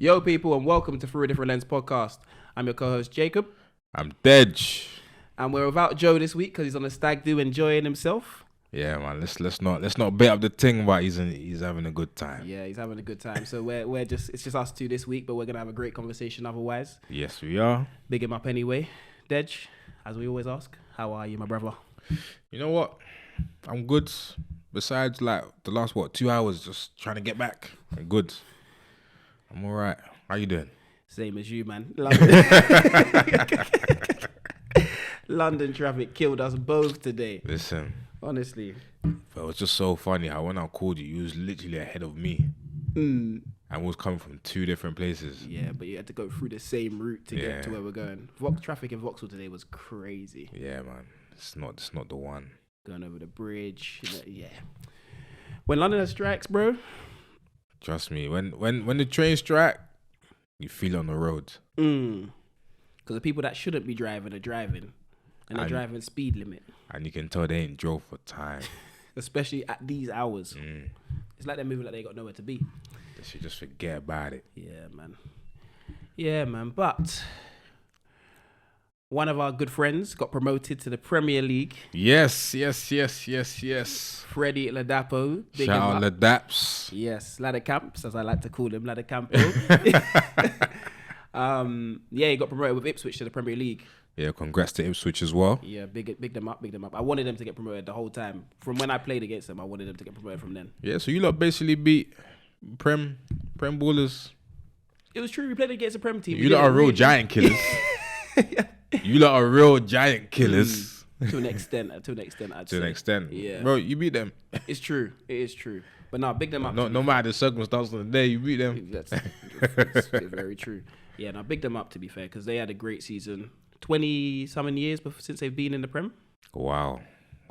Yo, people, and welcome to Through a Different Lens podcast. I'm your co-host Jacob. I'm Dej. And we're without Joe this week because he's on a stag do enjoying himself. Yeah, man. Let's not bait up the thing, but he's having a good time. Yeah, he's having a good time. So it's just us two this week, but we're gonna have a great conversation otherwise. Yes, we are. Big him up anyway. Dej, as we always ask, how are you, my brother? You know what? I'm good. Besides, like the last 2 hours, just trying to get back. I'm good. I'm all right. How you doing? Same as you, man. London traffic killed us both today. Listen, honestly, it was just so funny how when I called you, you was literally ahead of me. And we was coming from two different places. Yeah, but you had to go through the same route to get to where we're going. Traffic in Vauxhall today was crazy. Yeah, man. It's not the one. Going over the bridge. Yeah. When London strikes, bro. Trust me, when the train strike, you feel it on the road. Because the people that shouldn't be driving are driving. And they're driving speed limit. And you can tell they ain't drove for time. Especially at these hours. It's like they're moving like they got nowhere to be. They should just forget about it. Yeah, man. But one of our good friends got promoted to the Premier League. Yes. Freddie Ladapo. Shout out Ladaps. Yes, Ladacamps, as I like to call him, Ladacampo. He got promoted with Ipswich to the Premier League. Yeah, congrats to Ipswich as well. Yeah, big them up. I wanted them to get promoted the whole time. From when I played against them, I wanted them to get promoted from then. Yeah, so you lot basically beat Prem ballers. It was true. We played against a Prem team. You lot are real giant killers. You lot are real giant killers. To an extent, I'd say. To an extent. Yeah. Bro, you beat them. It's true. It is true. But no, big them up. No matter the circumstances of the day, you beat them. It's very true. Yeah, now big them up, to be fair, because they had a great season. 20-something years since they've been in the Prem. Wow.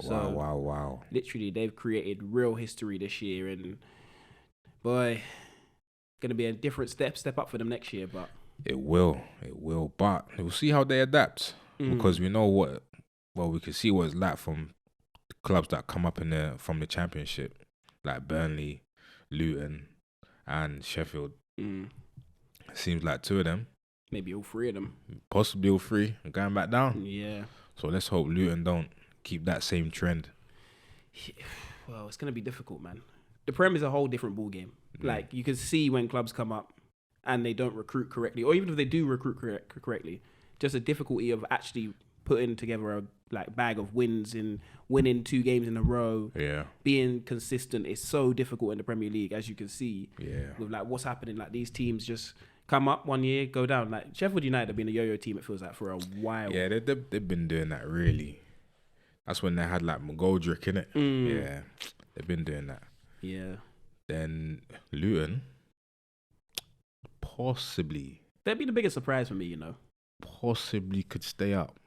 Wow. Literally, they've created real history this year. And, boy, going to be a different step up for them next year. But It will. But we'll see how they adapt. Because we know we can see what it's like from the clubs that come up from the Championship. Like Burnley, Luton, and Sheffield. Seems like two of them. Maybe all three of them. Possibly all three. Going back down. Yeah. So let's hope Luton don't keep that same trend. Well, it's going to be difficult, man. The Prem is a whole different ball game. Like, you can see when clubs come up and they don't recruit correctly, or even if they do recruit correctly, just a difficulty of actually putting together a bag of wins and winning 2 games in a row. Yeah. Being consistent is so difficult in the Premier League, as you can see. Yeah. With what's happening, these teams just come up one year, go down. Like Sheffield United have been a yo-yo team, it feels like, for a while. Yeah, they've been doing that, really. That's when they had McGoldrick in it. Yeah, they've been doing that. Yeah. Then Luton, possibly. They'd be the biggest surprise for me, Possibly could stay up.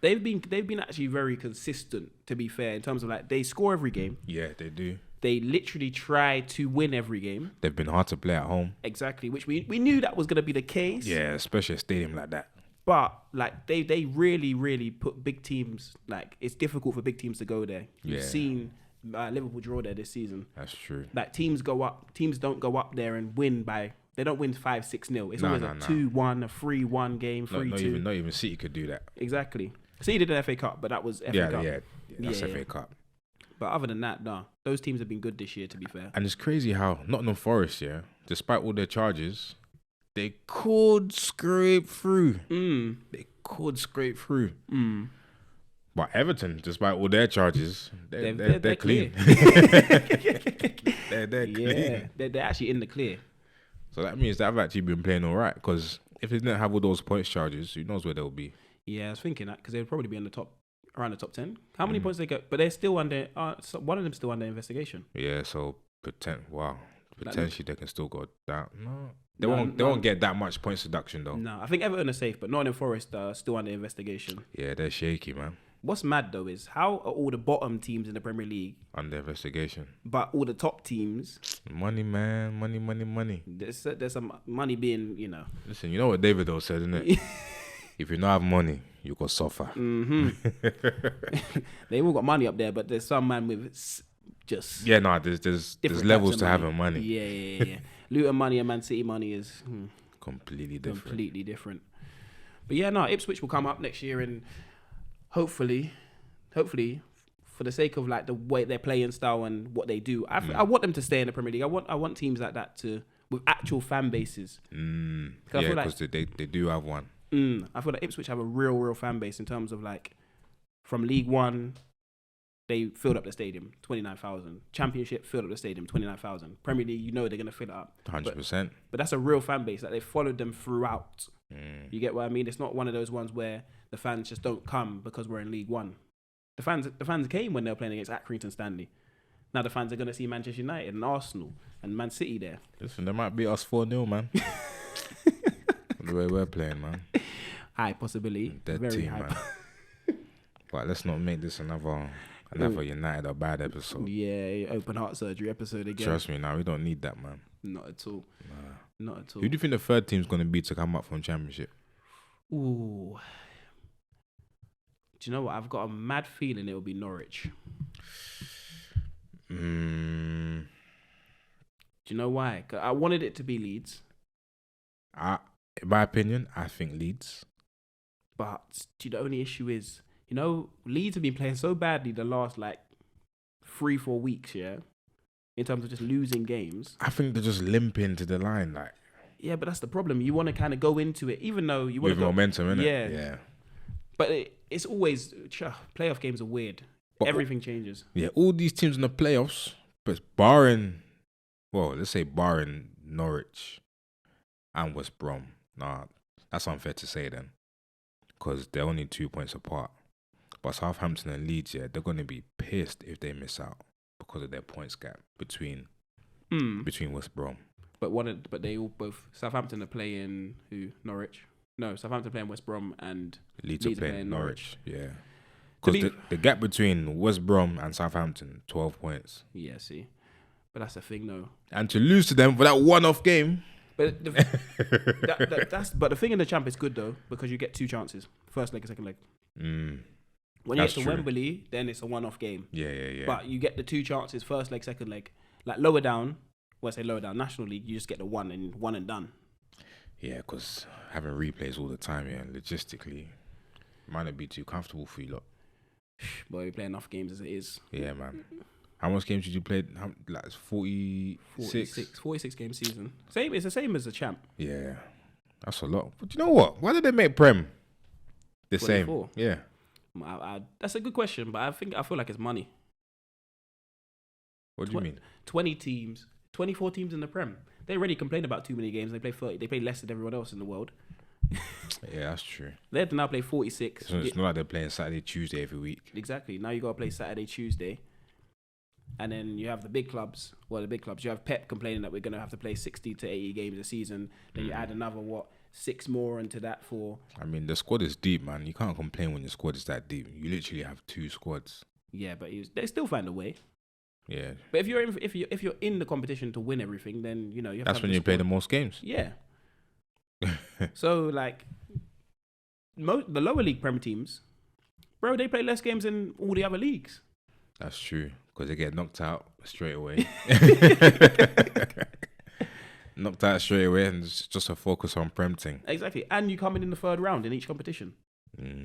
They've been actually very consistent, to be fair, in terms of they score every game. Yeah, they do. They literally try to win every game. They've been hard to play at home. Exactly, which we knew that was going to be the case. Yeah, especially a stadium like that. But they really, really put big teams, it's difficult for big teams to go there. You've seen Liverpool draw there this season. That's true. Teams don't go up there and win they don't win 5-6-0. It's always a 2-1, a 3-1 game, 3-2. Not even City could do that. Exactly. City did an FA Cup, but that was FA Cup. Yeah, that's FA Cup. But other than that, no. Those teams have been good this year, to be fair. And it's crazy how Nottingham Forest, despite all their charges, they could scrape through. But Everton, despite all their charges, they're clean. they're clean. They're actually in the clear. So that means they've actually been playing all right. Because if they didn't have all those points charges, who knows where they'll be? Yeah, I was thinking that because they'd probably be around the top 10. How many points they got? But they're still under. One of them's still under investigation. Yeah, so potentially they can still go down. No, they won't get that much points deduction though. No, I think Everton are safe, but Nottingham Forest are still under investigation. Yeah, they're shaky, man. What's mad though is how are all the bottom teams in the Premier League under investigation, but all the top teams? Money, man, money. There's some money being, Listen, you know what David said, isn't it? If you don't have money, you go suffer. They all got money up there, but there's some man with just there's levels to having money. Yeah. Luton money and Man City money is completely different. But yeah, no, Ipswich will come up next year, and hopefully, for the sake of like the way their playing style and what they do, I want them to stay in the Premier League. I want teams like that with actual fan bases. Yeah, because they do have one. I feel like Ipswich have a real fan base in terms of like from League One, they filled up the stadium, 29,000. Championship filled up the stadium, 29,000. Premier League, you know they're gonna fill it up, 100%. But that's a real fan base. Like they followed them throughout. You get what I mean? It's not one of those ones where the fans just don't come because we're in League One. The fans came when they were playing against Accrington Stanley. Now the fans are gonna see Manchester United and Arsenal and Man City there. Listen, they might beat us 4-0, man. The way we're playing, man. High possibility. Dead Very team, high. man. But let's not make this another United or bad episode. Yeah, open heart surgery episode again. Trust me, now we don't need that, man. Not at all. Not at all. Who do you think the third team's going to be to come up from Championship? Ooh. Do you know what? I've got a mad feeling it will be Norwich. Do you know why? 'Cause I wanted it to be Leeds. In my opinion, I think Leeds. But the only issue is, Leeds have been playing so badly the last 3-4 weeks, yeah? In terms of just losing games. I think they're just limping to the line, like. Yeah, but that's the problem. You want to kind of go into it, even though you want with momentum, innit? Yeah. But it's always, playoff games are weird. But everything changes. Yeah, all these teams in the playoffs, but barring Norwich and West Brom. Nah, that's unfair to say then. Because they're only 2 points apart. But Southampton and Leeds, yeah, they're going to be pissed if they miss out because of their points gap between West Brom. But they all both Southampton are playing Norwich. No, Southampton playing West Brom and Leeds are playing Norwich. Yeah, because the gap between West Brom and Southampton, 12 points. Yeah, see, but that's the thing though. And to lose to them for that one-off game. But the thing in the champ is good though because you get 2 chances, first leg and second leg. When you get to Wembley, then it's a one-off game. Yeah. But you get the 2 chances, first leg, second leg. Like lower down, National League, you just get the one and done. Yeah, because having replays all the time, logistically, might not be too comfortable for you lot. But we play enough games as it is. Yeah, man. How much games did you play? 46? 46 game season. It's the same as the champ. Yeah, that's a lot. But you know what? Why did they make Prem the 24? Same? Yeah. That's a good question, but I feel like it's money. What do you mean? 24 teams in the Prem. They already complain about too many games. They play 30. They play less than everyone else in the world. Yeah, that's true. They have to now play 46. So it's not like they're playing Saturday, Tuesday every week. Exactly. Now you got to play Saturday, Tuesday. And then you have the big clubs. Well, the big clubs. You have Pep complaining that we're going to have to play 60 to 80 games a season. Then you add another, 6 more into that for... I mean, the squad is deep, man. You can't complain when your squad is that deep. You literally have 2 squads. Yeah, but they still find a way. Yeah. But if you're in the competition to win everything, then, you have that's when you play the most games. Yeah. So, the lower league Premier teams, bro, they play less games than all the other leagues. That's true. Because they get knocked out straight away. Knocked out straight away and it's just a focus on Prem thing. Exactly. And you come in the 3rd round in each competition.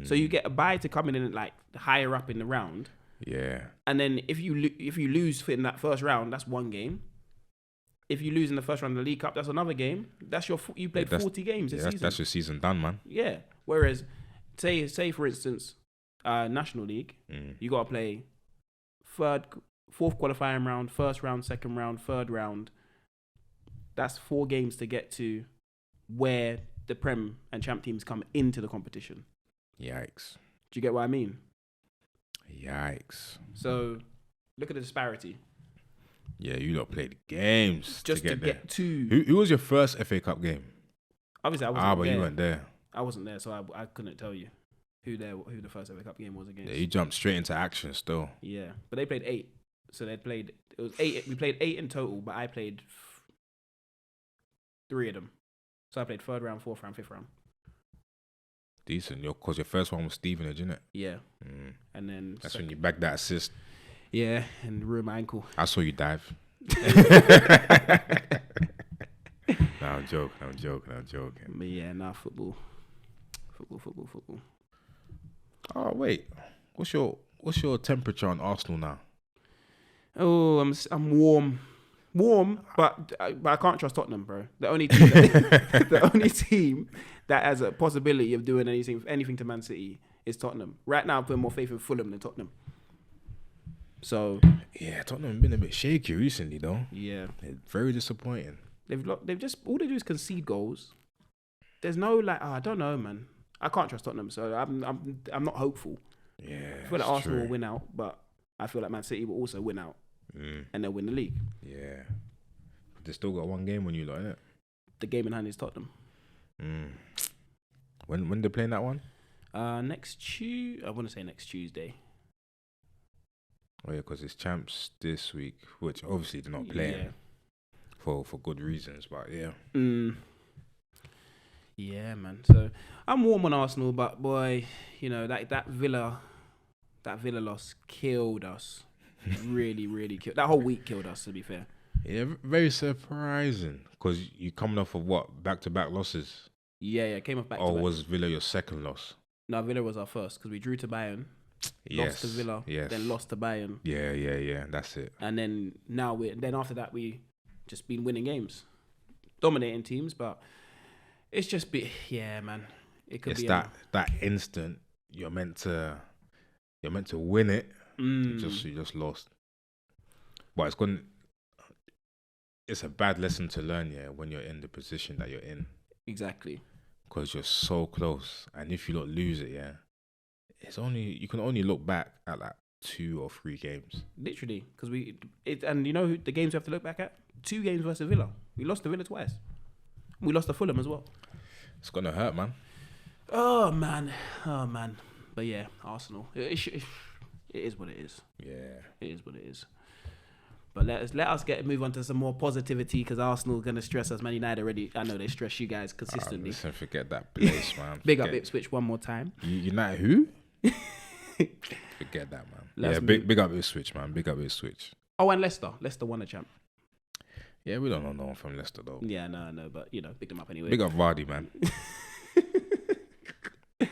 So you get a bye to come in higher up in the round. Yeah. And then if you lose in that 1st round, that's 1 game. If you lose in the 1st round of the League Cup, that's another game. That's you played 40 games this season. That's your season done, man. Yeah. Whereas, say for instance, National League, you got to play 4th qualifying round, 1st round, 2nd round, 3rd round. That's 4 games to get to where the Prem and Champ teams come into the competition. Yikes. Do you get what I mean? Yikes. So, look at the disparity. Yeah, you lot played games just to get to. Who was your first FA Cup game? Obviously, I wasn't there. But you weren't there. I wasn't there, so I couldn't tell you who the first FA Cup game was against. Yeah, you jumped straight into action still. Yeah, but they played 8. So it was 8. We played 8 in total, but I played 3 of them. So I played 3rd round, 4th round, 5th round. Decent, because your first one was Stevenage, innit? Yeah. And then that's when you bagged that assist. Yeah, and ruined my ankle. I saw you dive. I'm joking. But yeah, football. Oh wait, what's your temperature on Arsenal now? Oh, I'm warm, but I can't trust Tottenham, bro. The only team the only team that has a possibility of doing anything to Man City is Tottenham. Right now, I'm putting more faith in Fulham than Tottenham. So yeah, Tottenham have been a bit shaky recently, though. Yeah, they're very disappointing. They've just all they do is concede goals. There's no I don't know, man. I can't trust Tottenham, so I'm not hopeful. Yeah, I feel like Arsenal will win out, but I feel like Man City will also win out, and they'll win the league. Yeah, they still got one game on you, like innit? The game in hand is Tottenham. When they playing that one? Next Tuesday. I want to say next Tuesday. Oh yeah, because it's champs this week, which obviously they're not playing for good reasons. But yeah. Yeah, man. So I'm warm on Arsenal, but boy, that Villa loss killed us. Really, really killed. That whole week killed us. To be fair. Yeah, very surprising because you coming off of what back-to-back losses. Yeah, came off back. Or was Villa your second loss? No, Villa was our first because we drew to Bayern. Lost to Villa, then lost to Bayern. Yeah, that's it. And then after that we just been winning games, dominating teams, but it's just man. It could be that instant you're meant to win it. You just lost. But it's a bad lesson to learn, when you're in the position that you're in. Exactly. Because you're so close, and if you don't lose it, you can only look back at 2 or 3 games. Literally, because and you know the games we have to look back at? 2 games versus Villa. We lost to Villa twice. We lost to Fulham as well. It's gonna hurt, man. Oh man. But yeah, Arsenal. It is what it is. Yeah, it is what it is. But let us move on to some more positivity because Arsenal are gonna stress us. Man United already. I know they stress you guys consistently. Listen, forget that place, man. Big up Ipswich one more time. United who? Forget that, man. Big up Ipswich, man. Big up Ipswich. Oh, and Leicester. Leicester won the champ. Yeah, we don't know no one from Leicester though. Yeah, no, but big them up anyway. Big up Vardy, man.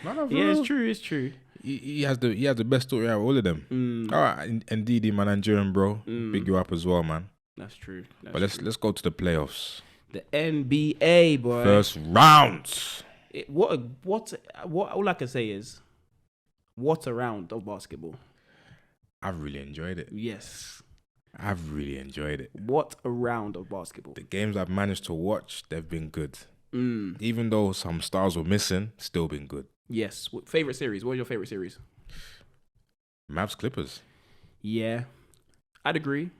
Yeah, it's true. He has the best story out of all of them. All right, and DIDN, man, Nigerian bro, big you up as well, man. That's true. But let's go to the playoffs. The NBA, boy. First round. What all I can say is, what a round of basketball. I've really enjoyed it. Yes. I've really enjoyed it. What a round of basketball. The games I've managed to watch, they've been good. Even though some stars were missing, still been good. Yes. Favorite series? What was your favorite series? Mavs Clippers. Yeah. I'd agree.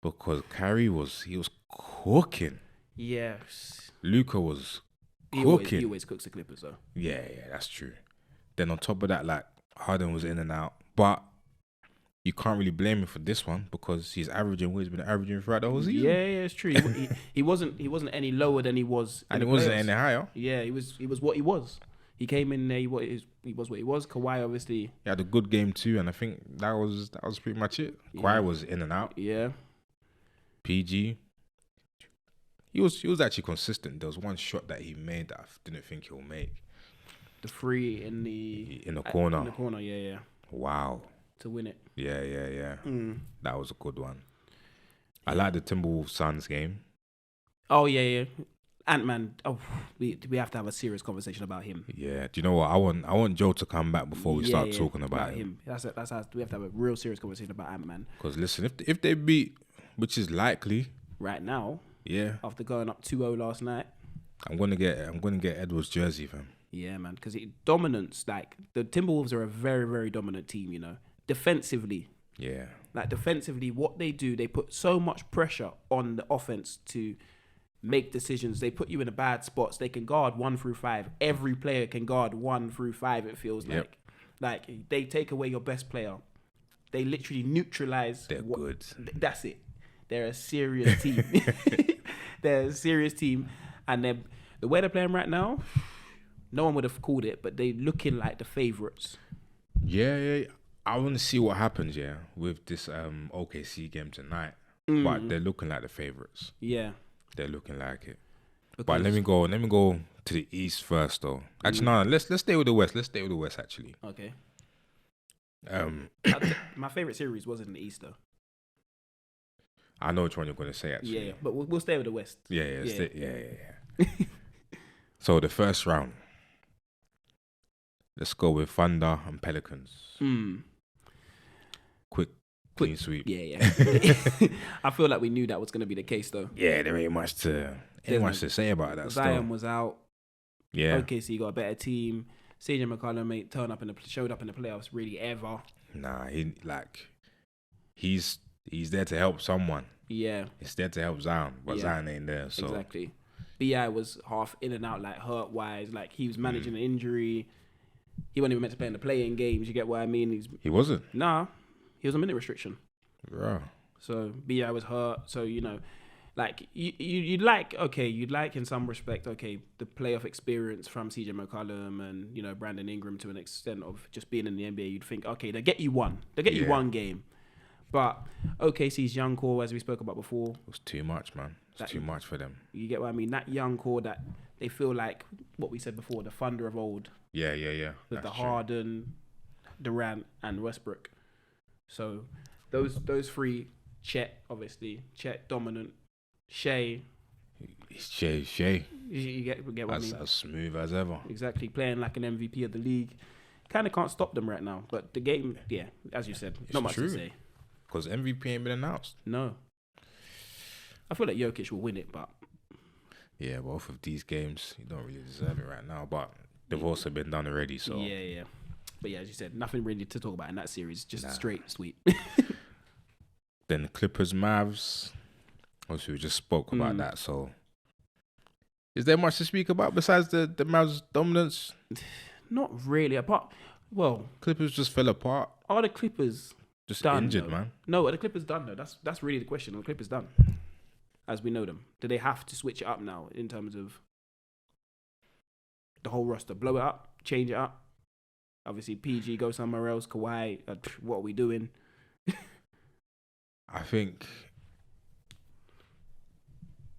Because Kyrie was cooking. Yes. Luka was cooking. He always cooks the Clippers though. Yeah, that's true. Then on top of that, Harden was in and out. But you can't really blame him for this one because he's averaging what he's been averaging throughout the whole season. Yeah, it's true. He wasn't any lower than he was. And he wasn't any higher. Yeah, he was what he was. He came in there. He was what he was. Kawhi obviously. He had a good game too, and I think that was pretty much it. Yeah. Kawhi was in and out. Yeah. PG. He was actually consistent. There was one shot that he made that I didn't think he'll make. The free in the corner. In the corner, yeah. Wow. To win it. Yeah. That was a good one. I like the Timberwolves Suns game. Oh yeah. Ant-Man. Oh, we have to have a serious conversation about him. Yeah. Do you know what? I want Joe to come back before we start talking about him. That's how we have to have a real serious conversation about Ant-Man. Because listen, if they beat, which is likely right now. Yeah. After going up 2-0 last night. I'm gonna get Edwards' jersey, fam. Yeah, man. Because dominance, the Timberwolves are a very, very dominant team. Defensively. Yeah. Defensively, what they do, they put so much pressure on the offense to make decisions. They put you in a bad spots. They can guard 1 through 5. Every player can guard 1 through 5. It feels like they take away your best player. They literally neutralize. They're good. That's it. They're a serious team. They're a serious team, and the way they're playing right now, no one would have called it, but they're looking like the favorites. Yeah. I want to see what happens. Yeah, with this OKC game tonight, but they're looking like the favorites. Yeah. They're looking like it. But let me go to the East first, though. Actually, no. Let's stay with the West. Let's stay with the West. Actually. Okay. My favorite series was in the East, though. I know which one you're gonna say. Actually. Yeah, but we'll stay with the West. Yeah. So the first round. Let's go with Thunder and Pelicans. Quick clean sweep. Yeah. I feel like we knew that was going to be the case, though. Yeah, there ain't much to say about that. Zion was out. Yeah. OKC got a better team. CJ McCollum ain't showed up in the playoffs really ever. Nah, he's there to help someone. Yeah. He's there to help Zion, but Zion ain't there. So exactly. BI was half in and out, like hurt wise. Like he was managing an injury. He wasn't even meant to play in the play-in games. You get what I mean? He wasn't. Nah, he was a minute restriction. Yeah. So BI was hurt. So like you'd like in some respect, the playoff experience from CJ McCollum and Brandon Ingram to an extent of just being in the NBA. You'd think, okay, they get you one one game, but OKC's young core, as we spoke about before, it was too much, man. It's too much for them. You get what I mean? That young core that they feel like what we said before, the Thunder of old. Yeah. With the Harden, Durant, and Westbrook. So those three, Chet dominant, Shea. You get what I mean? As smooth as ever. Exactly, playing like an MVP of the league. Kind of can't stop them right now. But the game, as you said, not much to say. Because MVP ain't been announced. No. I feel like Jokic will win it, but... Yeah, both of these games, you don't really deserve it right now. But they've also been done already, so... Yeah. But yeah, as you said, nothing really to talk about in that series. Just straight sweep. Then Clippers, Mavs. Obviously, we just spoke about that, so... Is there much to speak about besides the Mavs' dominance? Not really. Clippers just fell apart. Are the Clippers just done, injured, though? man? No, are the Clippers done, though? That's really the question. Are the Clippers done? As we know them. Do they have to switch it up now in terms of the whole roster? Blow it up? Change it up? Obviously, PG go somewhere else. Kawhi, what are we doing? I think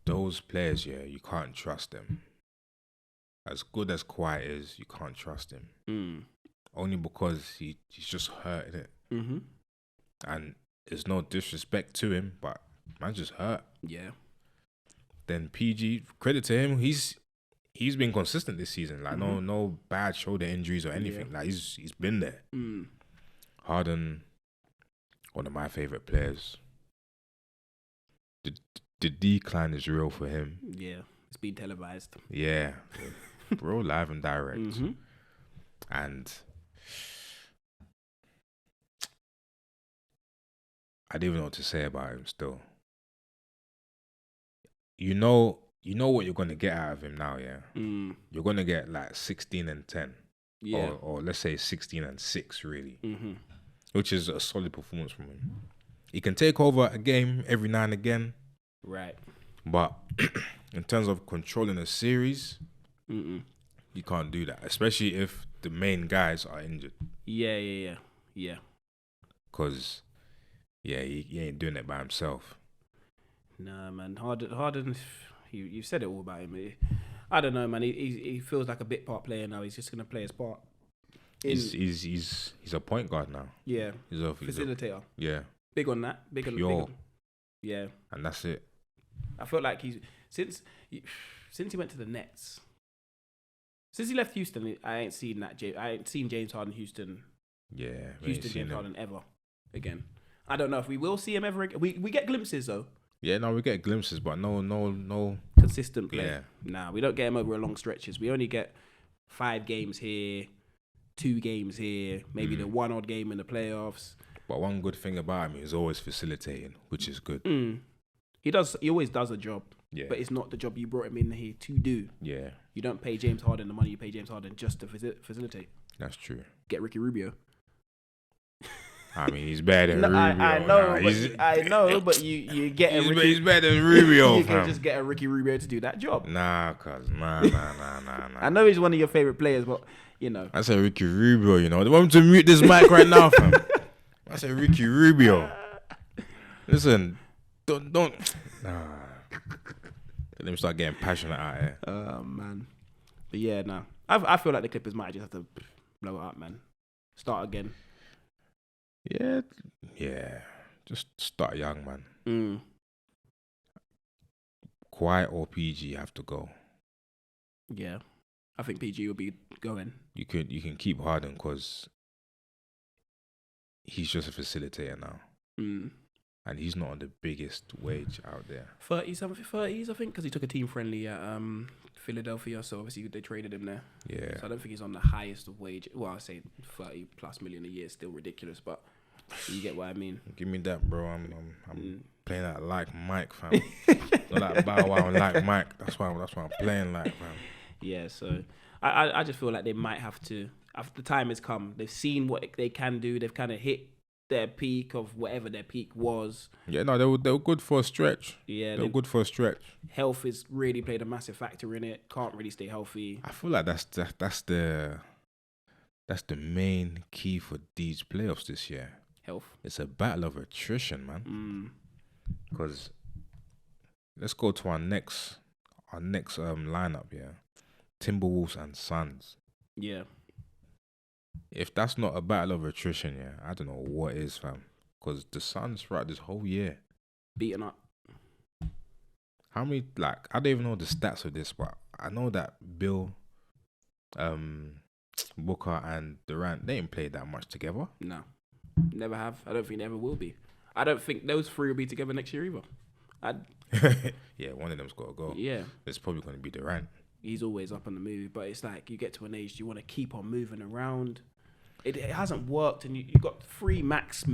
those players, you can't trust them. As good as Kawhi is, you can't trust him. Only because he's just hurt, innit? Mm-hmm. And there's no disrespect to him, but man's just hurt. Yeah. Then PG, credit to him, he's been consistent this season. Like no bad shoulder injuries or anything. Like he's been there. Harden, one of my favorite players. The decline is real for him. Yeah, it's been televised. Yeah, bro, live and direct. Mm-hmm. And I don't even know what to say about him still. You know what you're gonna get out of him now, yeah. You're gonna get like 16 and 10, or let's say 16 and 6, really, which is a solid performance from him. He can take over a game every now and again, right? But in terms of controlling a series, you can't do that, especially if the main guys are injured. Yeah. Because he ain't doing it by himself. Nah, man. Harden, you said it all about him. I don't know, man. He feels like a bit part player now. He's just gonna play his part. He's a point guard now. Yeah. He's a facilitator. Yeah. Big on that. Big on. Yeah. And that's it. I felt like since he went to the Nets. Since he left Houston, I ain't seen that. I ain't seen James Harden Houston. Yeah. James Harden ever again. I don't know if we will see him ever again. We get glimpses though. Yeah, no, we get glimpses, but no consistent play. Yeah. Nah, we don't get him over long stretches. We only get 5 games here, 2 games here, maybe the one odd game in the playoffs. But one good thing about him is always facilitating, which is good. He always does a job. Yeah. But it's not the job you brought him in here to do. Yeah. You don't pay James Harden the money you pay James Harden just to facilitate. That's true. Get Ricky Rubio. I mean, he's better than Rubio. I know, but you get he's better than Rubio. You can just get a Ricky Rubio to do that job. Nah. I know he's one of your favorite players, but I said Ricky Rubio. They want me to mute this mic right now, fam. I said Ricky Rubio. Listen, don't. Nah. Let me start getting passionate out here. Man. But yeah, no. I feel like the Clippers might just have to blow it up, man. Start again. Yeah. Just start young, man. Mm. Quiet or PG have to go. Yeah. I think PG will be going. You can keep Harden because he's just a facilitator now. Mm. And he's not on the biggest wage out there. 30s, I think, because he took a team friendly at Philadelphia, so obviously they traded him there. Yeah. So I don't think he's on the highest of wage. Well, I say 30 plus million a year is still ridiculous, but you get what I mean. Give me that, bro. I'm playing that like Mike, fam. Not like Bow Wow and like Mike. That's why I'm playing like, fam. Yeah, so I just feel like they might have to. After the time has come, they've seen what they can do. They've kind of hit their peak of whatever their peak was. Yeah, no, they were good for a stretch. Yeah, they were good for a stretch. Health has really played a massive factor in it. Can't really stay healthy. I feel like that's the main key for these playoffs this year. Health. It's a battle of attrition, man. Because let's go to our next lineup. Yeah, Timberwolves and Suns. Yeah. If that's not a battle of attrition, yeah, I don't know what is, fam. Because the Suns throughout this whole year beaten up. How many, like, I don't even know the stats of this, but I know that Bill, Booker and Durant, they ain't played that much together. No, never have. I don't think they ever will be. I don't think those three will be together next year either. Yeah, one of them's got to go. Yeah. It's probably going to be Durant. He's always up on the move, but it's like you get to an age, you want to keep on moving around. It hasn't worked, and you've got three max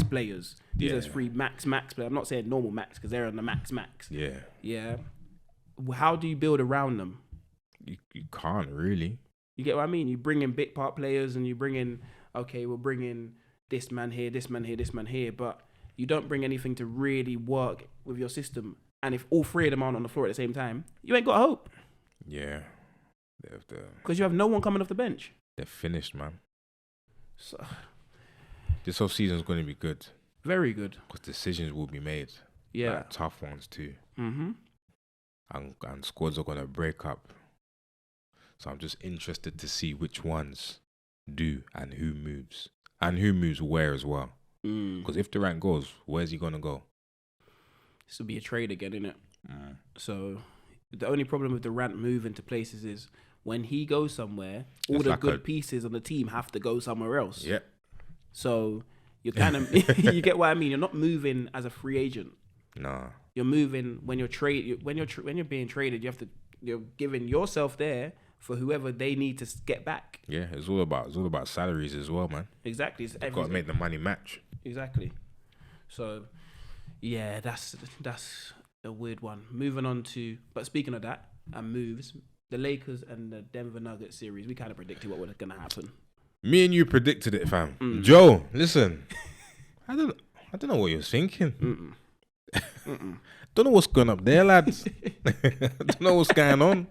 players. These are three max players. I'm not saying normal max because they're on the max. Yeah. Yeah. How do you build around them? You can't really. You get what I mean? You bring in bit part players, and you bring in, okay, we'll bring in this man here, this man here, this man here, but you don't bring anything to really work with your system. And if all three of them aren't on the floor at the same time, you ain't got hope. Yeah. Because you have no one coming off the bench. They're finished, man. So, this whole season's going to be good. Very good. Because decisions will be made. Yeah. Like, tough ones too. Mm-hmm. And squads are going to break up. So I'm just interested to see which ones do and who moves. And who moves where as well. Because if Durant goes, where's he going to go? This will be a trade again, innit? So the only problem with Durant moving to places is when he goes somewhere, all it's the like good pieces on the team have to go somewhere else. Yeah. So you're kind of, you get what I mean? You're not moving as a free agent. Nah. You're moving when you're when you're being traded. You're giving yourself there for whoever they need to get back. Yeah, it's all about salaries as well, man. Exactly. You've got to make the money match. Exactly. So, yeah, that's a weird one. Moving on to, but speaking of that and moves, the Lakers and the Denver Nuggets series, we kind of predicted what was going to happen. Me and you predicted it, fam. Joe, listen, I don't know what you're thinking. Don't know what's going up there, lads. Don't know what's going on.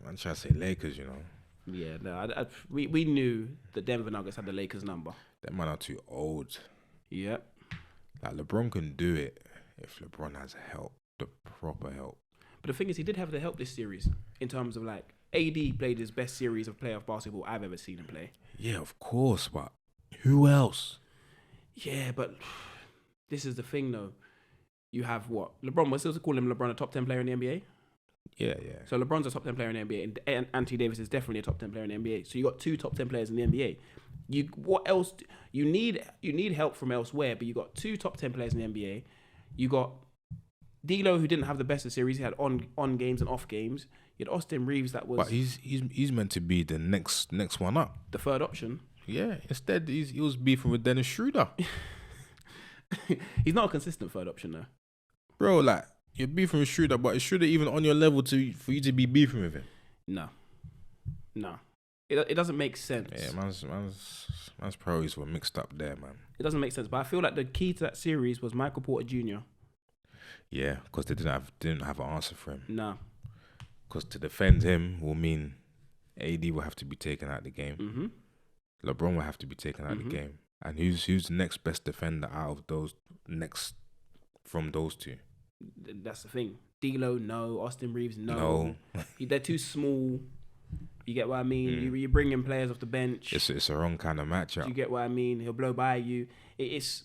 I'm trying to say Lakers, you know. Yeah, no, we knew the Denver Nuggets had the Lakers number. That man are too old. Yep. Like, LeBron can do it if LeBron has help, the proper help. But the thing is, he did have the help this series in terms of, like, AD played his best series of playoff basketball I've ever seen him play. Yeah, of course, but who else? Yeah, but this is the thing, though. You have what? LeBron, we're still calling him LeBron a top 10 player in the NBA? Yeah. So LeBron's a top 10 player in the NBA, and Anthony Davis is definitely a top 10 player in the NBA. So you got two top 10 players in the NBA. What else? You need help from elsewhere, but you got two top 10 players in the NBA. You got D'Lo, who didn't have the best of series. He had on games and off games. You had Austin Reeves, that was. But he's meant to be the next one up, the third option. Yeah. Instead, he was beefing with Dennis Schroeder. He's not a consistent third option though, bro. Like, you're beefing with Schroeder, but is Schroeder even on your level for you to be beefing with him? No. It doesn't make sense. Yeah, man's priorities were mixed up there, man. It doesn't make sense, but I feel like the key to that series was Michael Porter Jr. Yeah, because they didn't have an answer for him. No. Because to defend him will mean AD will have to be taken out of the game. Mm-hmm. LeBron will have to be taken out of the game. And who's the next best defender out of those from those two? That's the thing. D'Lo, no. Austin Reeves, No. They're too small. You get what I mean? You bring in players off the bench. It's a wrong kind of matchup. You get what I mean? He'll blow by you. It's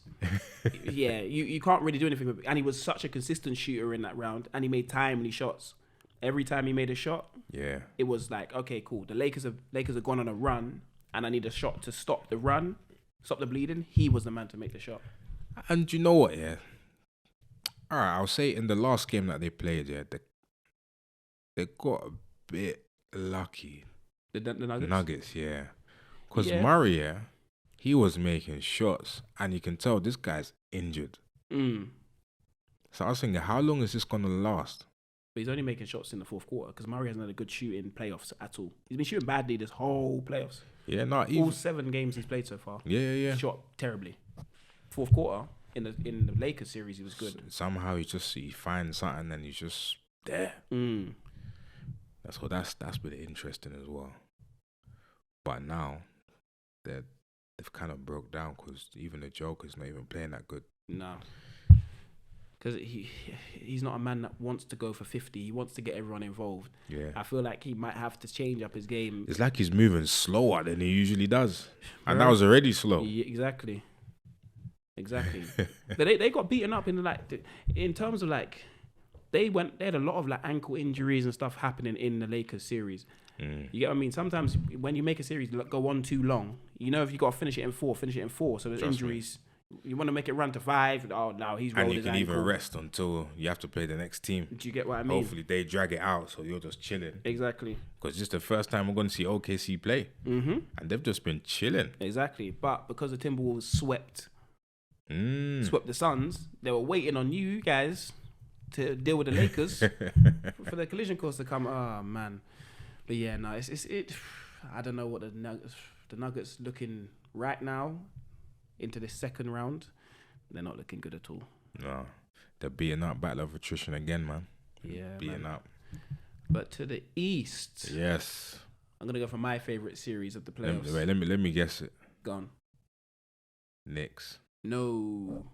yeah. You can't really do anything with it. And he was such a consistent shooter in that round, and he made timely shots. Every time he made a shot, it was like, okay, cool. The Lakers have gone on a run, and I need a shot to stop the run, stop the bleeding. He was the man to make the shot. And you know what? Yeah. All right, I'll say in the last game that they played, they got a bit lucky. The Nuggets? Nuggets, yeah. Because Murray, he was making shots, and you can tell this guy's injured. So I was thinking, how long is this going to last? But he's only making shots in the fourth quarter because Murray hasn't had a good shooting playoffs at all. He's been shooting badly this whole playoffs. Yeah, no, all 7 games he's played so far. Yeah. Shot terribly. Fourth quarter in the Lakers series, he was good. Somehow he finds something and he's just there. That's been interesting as well. But now they've kind of broke down because even the Joker's not even playing that good. No. Because he's not a man that wants to go for 50. He wants to get everyone involved. Yeah. I feel like he might have to change up his game. It's like he's moving slower than he usually does. And that was already slow. Yeah, exactly. But they got beaten up in terms of they had a lot of like ankle injuries and stuff happening in the Lakers series. You get what I mean? Sometimes when you make a series go on too long, you know, if you got to finish it in 4. So there's injuries. You want to make it run to 5. Oh, no, he's rolled his ankle. And you can even rest until you have to play the next team. Do you get what I mean? Hopefully they drag it out so you're just chilling. Exactly. Because this is the first time we're going to see OKC play. And they've just been chilling. Exactly. But because the Timberwolves swept the Suns, they were waiting on you guys to deal with the Lakers for the collision course to come. Oh, man. But yeah, no, it. I don't know what the Nuggets looking right now into the second round. They're not looking good at all. No, they're beating up, battle of attrition again, man. Yeah, beating up. But to the East, yes, I'm gonna go for my favorite series of the playoffs. Let me guess it. Go on. Knicks. No.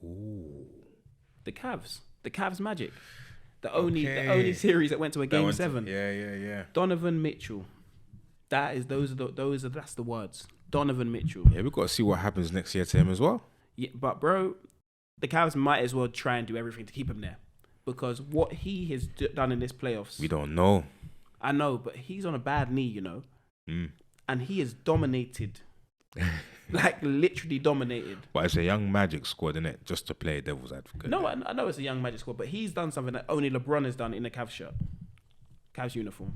Ooh. The Cavs Magic. The only series that went to a game 7. Yeah. Donovan Mitchell. That's the words. Donovan Mitchell. Yeah, we've got to see what happens next year to him as well. Yeah, but bro, the Cavs might as well try and do everything to keep him there, because what he has done in this playoffs, we don't know. I know, but he's on a bad knee, you know, and he has dominated, like literally dominated. But it's a young Magic squad, isn't it? Just to play devil's advocate. No, I know it's a young Magic squad, but he's done something that only LeBron has done in the Cavs shirt, Cavs uniform.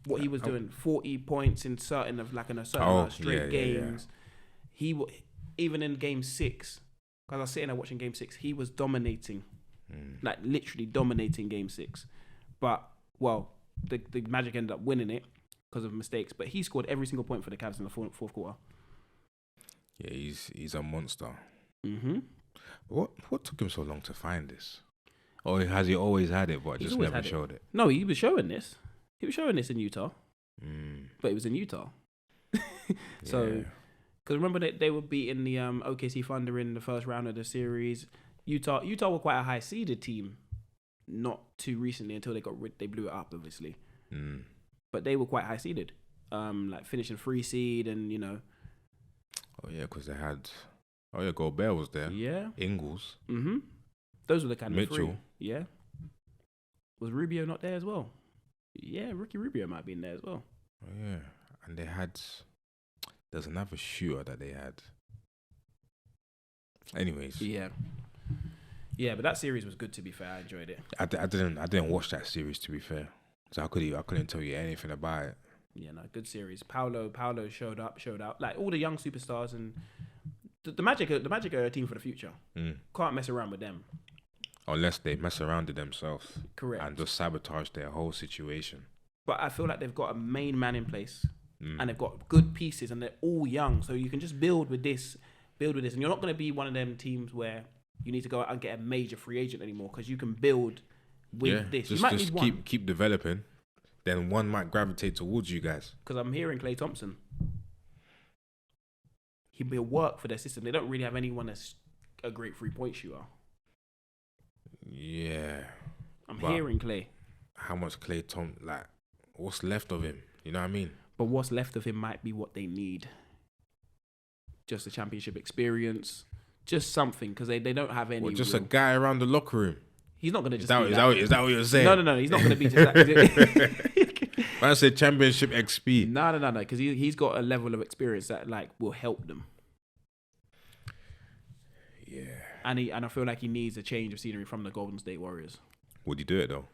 What he was doing, 40 points in a certain amount of straight games. He even in game 6, because I was sitting there watching game 6, he was dominating, like literally dominating game 6. But the Magic ended up winning it because of mistakes. But he scored every single point for the Cavs in the fourth quarter. Yeah, he's a monster. What took him so long to find this? Or has he always had it, but just never showed it? No, he was showing this. He was showing this in Utah, but it was in Utah. So, because remember that they were beating the OKC Thunder in the first round of the series. Utah were quite a high seeded team, not too recently until they blew it up, obviously. But they were quite high seeded, like finishing 3 seed, and you know. Oh yeah, because they had. Oh yeah, Gobert was there. Yeah. Ingles. Those were the kind of Mitchell. 3. Yeah. Was Rubio not there as well? Yeah, Ricky Rubio might be in there as well. Oh, yeah. And they had... There's another shooter that they had. Anyways. Yeah. Yeah, but that series was good, to be fair. I enjoyed it. I didn't watch that series, to be fair. So I couldn't tell you anything about it. Yeah, no, good series. Paolo showed out. Like, all the young superstars, and the Magic are a team for the future. Can't mess around with them. Unless they mess around with themselves. Correct. And just sabotage their whole situation. But I feel like they've got a main man in place. And they've got good pieces, and they're all young. So you can just build with this. And you're not going to be one of them teams where you need to go out and get a major free agent anymore, because you can build with this. You might need one. Keep developing. Then one might gravitate towards you guys. Because I'm hearing Klay Thompson. He'll work for their system. They don't really have anyone that's a great 3-point shooter. Yeah. I'm But hearing Clay. how much Clay Tom, like, what's left of him? You know what I mean? But what's left of him might be what they need. Just a championship experience. Just something, because they don't have any. Or just real... a guy around the locker room. He's not going to Is just that, be is, that. that, is that what you're saying? No. He's not going to be just that. Man said championship XP. No. Because he's got a level of experience that like will help them. Yeah. And I feel like he needs a change of scenery from the Golden State Warriors. Would he do it though?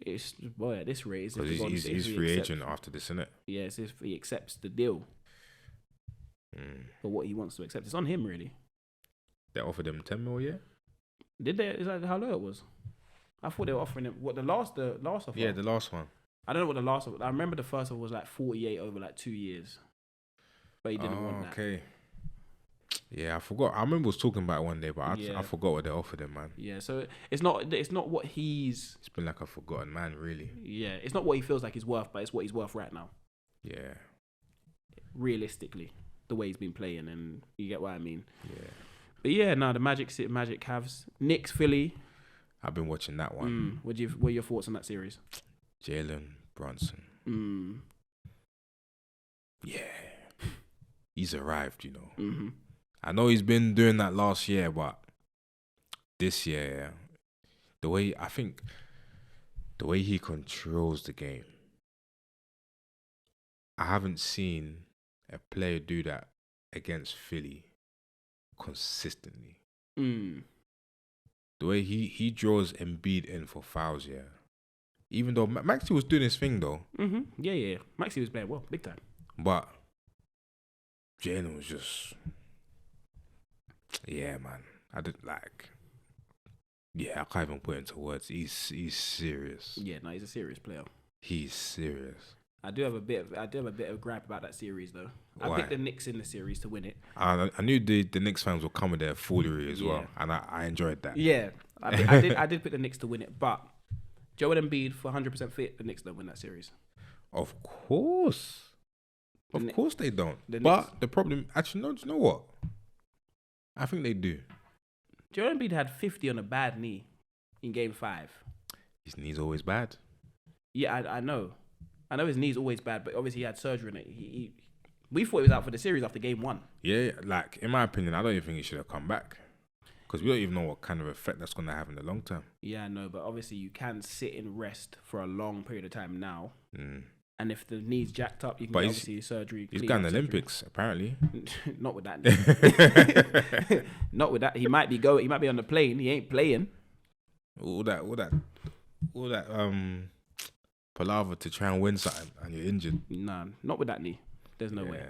It's boy at this rate. Because he's free agent after this, isn't it? Yes, if he accepts the deal for what he wants to accept, it's on him really. They offered him 10 mil a year? Did they? Is that how low it was? I thought they were offering him the last offer. Yeah, the last one. I don't know what the last offer. I remember the first offer was like 48 over like 2 years, but he didn't want that. Okay. Yeah, I forgot. I remember was talking about it one day, but I forgot what they offered him, man. Yeah, so it's not what he's. It's been like a forgotten man, really. Yeah, it's not what he feels like he's worth, but it's what he's worth right now. Yeah. Realistically, the way he's been playing, and you get what I mean. Yeah. But yeah, no, the Magic Cavs, Knicks, Philly. I've been watching that one. What are your thoughts on that series? Jalen Brunson. Yeah. He's arrived, you know. Mm-hmm. I know he's been doing that last year, but this year, the way he controls the game, I haven't seen a player do that against Philly consistently. The way he draws Embiid in for fouls, yeah. Even though Maxey was doing his thing though. Mm-hmm. Yeah. Maxey was playing well, big time. But Jalen was just, yeah, man. I did like, yeah, I can't even put it into words. He's serious. Yeah, no, he's a serious player. He's serious. I do have a bit of gripe about that series though. I Why? picked the Knicks in the series to win it. I knew the Knicks fans would come with their foolery as well, and I enjoyed that. Yeah, I did pick the Knicks to win it, but Joel Embiid for 100% fit, the Knicks don't win that series. Of course. Of course they don't. But the problem, actually, no, do you know what? I think they do. Joel Embiid had 50 on a bad knee in Game 5. His knee's always bad. Yeah, I know. I know his knee's always bad, but obviously he had surgery in it. We thought he was out for the series after Game 1. Yeah, like, in my opinion, I don't even think he should have come back. Because we don't even know what kind of effect that's going to have in the long term. Yeah, I know, but obviously you can sit in rest for a long period of time now. And if the knee's jacked up, you can obviously surgery. He's going to the Olympics, apparently. Not with that knee. Not with that. He might be on the plane. He ain't playing. All that palaver to try and win something and you're injured. Nah, not with that knee. There's no way.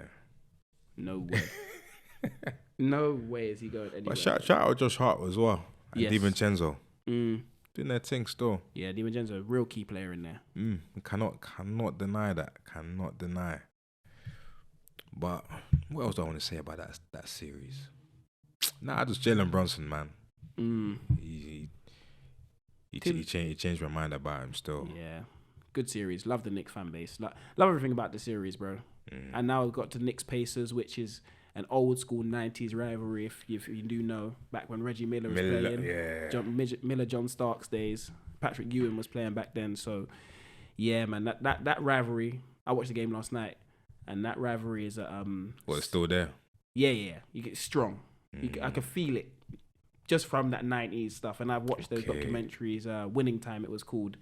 No way. No way is he going anywhere. But shout out Josh Hart as well. And Yes. DiVincenzo. Doing their thing still. Yeah, DiVincenzo, real key player in there. Cannot deny that. Cannot deny. But what else do I want to say about that series? Nah, just Jalen Brunson, man. He changed my mind about him still. Yeah. Good series. Love the Knicks fan base. Love everything about the series, bro. And now we've got to Knicks Pacers, which is an old school 90s rivalry, if you do know, back when Reggie Miller was playing. Yeah. John Starks days. Patrick Ewing was playing back then. So, yeah, man, that rivalry, I watched the game last night, and that rivalry is... it's still there? Yeah. You get strong. I can feel it just from that 90s stuff. And I've watched those documentaries, Winning Time it was called,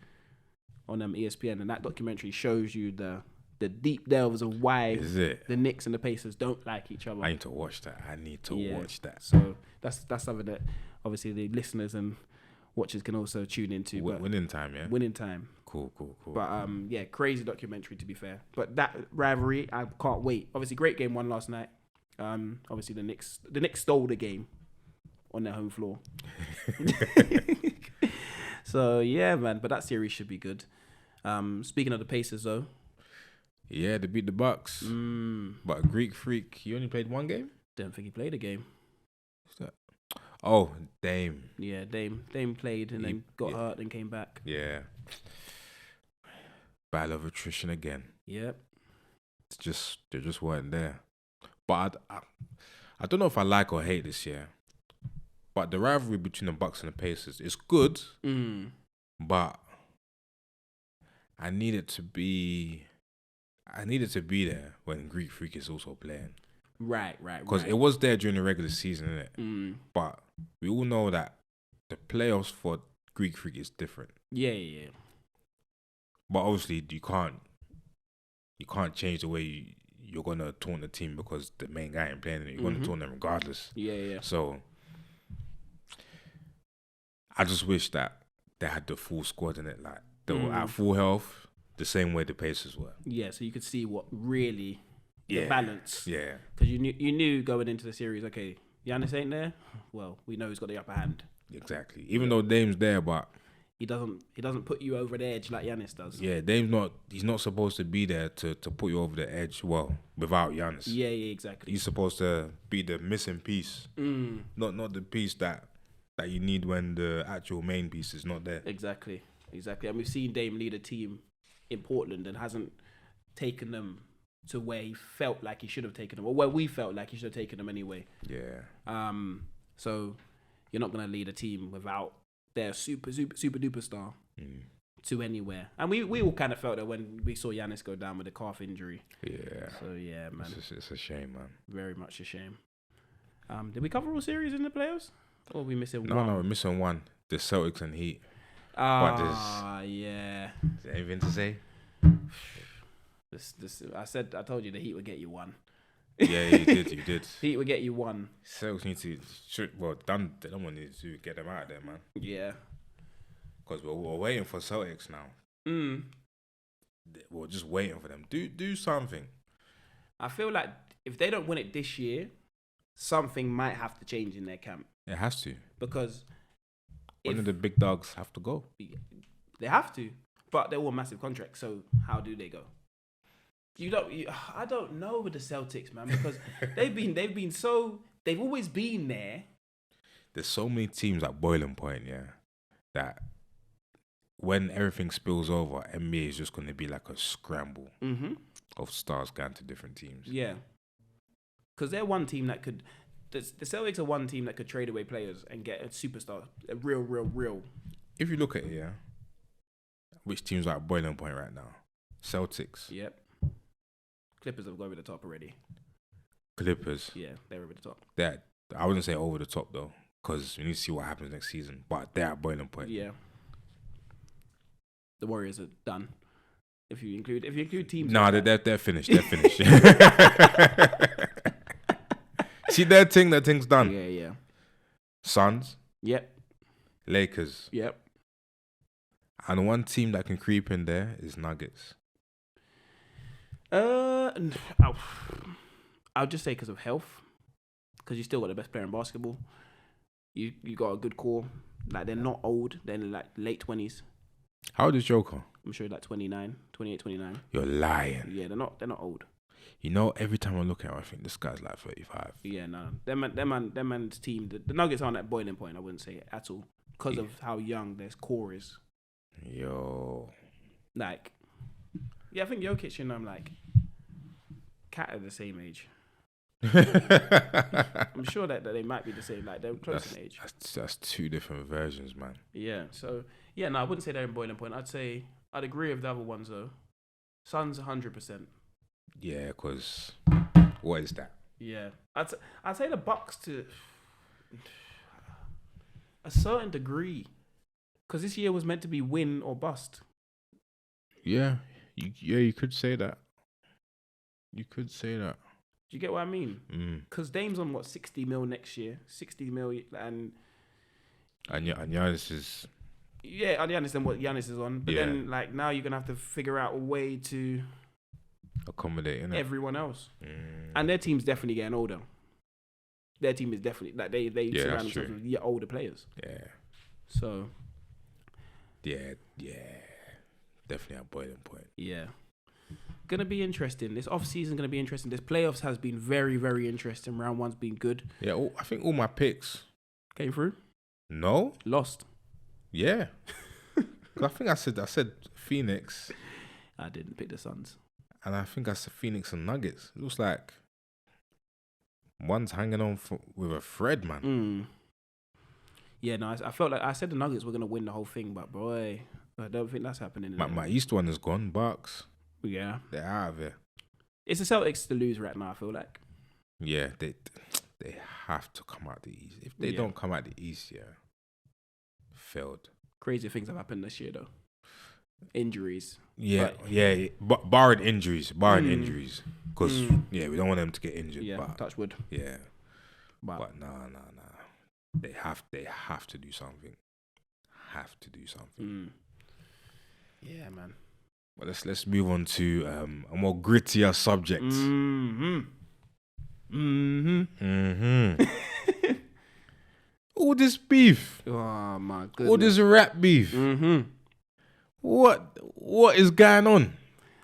on ESPN, and that documentary shows you the deep delves of why the Knicks and the Pacers don't like each other. I need to watch that. Watch that. So that's something that obviously the listeners and watchers can also tune into. Winning Time, yeah? Winning Time. Cool. But yeah, crazy documentary to be fair. But that rivalry, I can't wait. Obviously, great game won last night. Obviously the Knicks stole the game on their home floor. So yeah, man. But that series should be good. Speaking of the Pacers, though. Yeah, they beat the Bucks. But Greek Freak, he only played one game? Don't think he played a game. What's that? Oh, Dame. Yeah, Dame played and then got hurt and came back. Yeah. Battle of attrition again. Yep. They just weren't there. But I don't know if I like or hate this year. But the rivalry between the Bucks and the Pacers is good, but I need it to be there when Greek Freak is also playing. Right. Because it was there during the regular season, innit? But we all know that the playoffs for Greek Freak is different. Yeah. But obviously, you can't change the way you're gonna taunt the team because the main guy ain't playing it. You're gonna taunt them regardless. Yeah. So I just wish that they had the full squad in it, like they were at full health, the same way the Pacers were. Yeah, so you could see what really the balance. Yeah, because you knew going into the series, okay, Giannis ain't there. Well, we know he's got the upper hand. Exactly. Even though Dame's there, but he doesn't put you over the edge like Giannis does. Yeah, he's not supposed to be there to put you over the edge. Well, without Giannis. Yeah, exactly. He's supposed to be the missing piece, not the piece that you need when the actual main piece is not there. Exactly. And we've seen Dame lead a team in Portland and hasn't taken them to where he felt like he should have taken them, or where we felt like he should have taken them anyway. Yeah. So you're not gonna lead a team without their super duper star to anywhere. And we all kind of felt that when we saw Giannis go down with a calf injury. Yeah. So yeah, man. It's a shame, man. Very much a shame. Did we cover all series in the playoffs? Or are we missing one? No, we're missing one. The Celtics and Heat. Yeah. Is there anything to say? I told you the Heat would get you one. Yeah, you did. Heat would get you one. Celtics need to, they don't want to get them out of there, man. Yeah. Because we're waiting for Celtics now. We're just waiting for them. Do something. I feel like if they don't win it this year, something might have to change in their camp. It has to. Because one of the big dogs have to go. They have to, but they're all massive contracts. So how do they go? I don't know with the Celtics, man, because they've always been there. There's so many teams at boiling point, that when everything spills over, NBA is just going to be like a scramble of stars going to different teams. Yeah, because they're one team that could. The Celtics are one team that could trade away players and get a superstar, a real. If you look at it, which teams are at boiling point right now? Celtics. Yep. Clippers have got over the top already. Clippers. Yeah, they're over the top. I wouldn't say over the top though, because we need to see what happens next season. But they're at boiling point. Yeah. The Warriors are done. If you include teams. No, they're finished. They're finished. See that thing's done. Yeah. Suns. Yep. Lakers. Yep. And one team that can creep in there is Nuggets. I'll just say because of health, because you still got the best player in basketball. You got a good core. Like they're not old. They're in like late 20s. How old is Joker? I'm sure like 29, 28, 29. You're lying. Yeah, they're not old. You know, every time I look at him, I think this guy's like 35. Yeah, no. Them man's team, the Nuggets aren't at boiling point, I wouldn't say at all. Because of how young their core is. Yo. Like, yeah, I think Jokic and I'm like, Cat are the same age. I'm sure that they might be the same. Like, they're close in age. That's two different versions, man. Yeah, so, yeah, no, I wouldn't say they're in boiling point. I'd agree with the other ones, though. Suns, 100%. Yeah, because what is that? Yeah. I'd say the Bucks to a certain degree. Because this year was meant to be win or bust. Yeah. You could say that. You could say that. Do you get what I mean? Because Dame's on, 60 mil next year? 60 mil and Giannis is... Yeah, I understand what Giannis is on. But then, like, now you're going to have to figure out a way to... accommodate everyone else. And their team's definitely getting older. Their team is definitely... Like, they surround themselves with older players. Yeah. So... Yeah. Definitely at boiling point. Yeah. Gonna be interesting. This off-season gonna be interesting. This playoffs has been very, very interesting. Round one's been good. Yeah, I think all my picks... Came through? No. Lost. Yeah. I think I said Phoenix. I didn't pick the Suns. And I think I said Phoenix and Nuggets. It looks like one's hanging on with a thread, man. Yeah, no, I felt like I said the Nuggets were gonna win the whole thing, but boy, I don't think that's happening. My East one is gone. Bucks. Yeah, They're out of it. it's the Celtics to lose right now. I feel like. Yeah, they have to come out the East. If they don't come out the East, failed. Crazy things have happened this year though. Injuries. Yeah, barring injuries, because we don't want them to get injured. Yeah, but, touch wood. Yeah, but nah. They have to do something. Yeah, man. But let's move on to a more grittier subject. All this beef. Oh my goodness. All this rap beef. What is going on?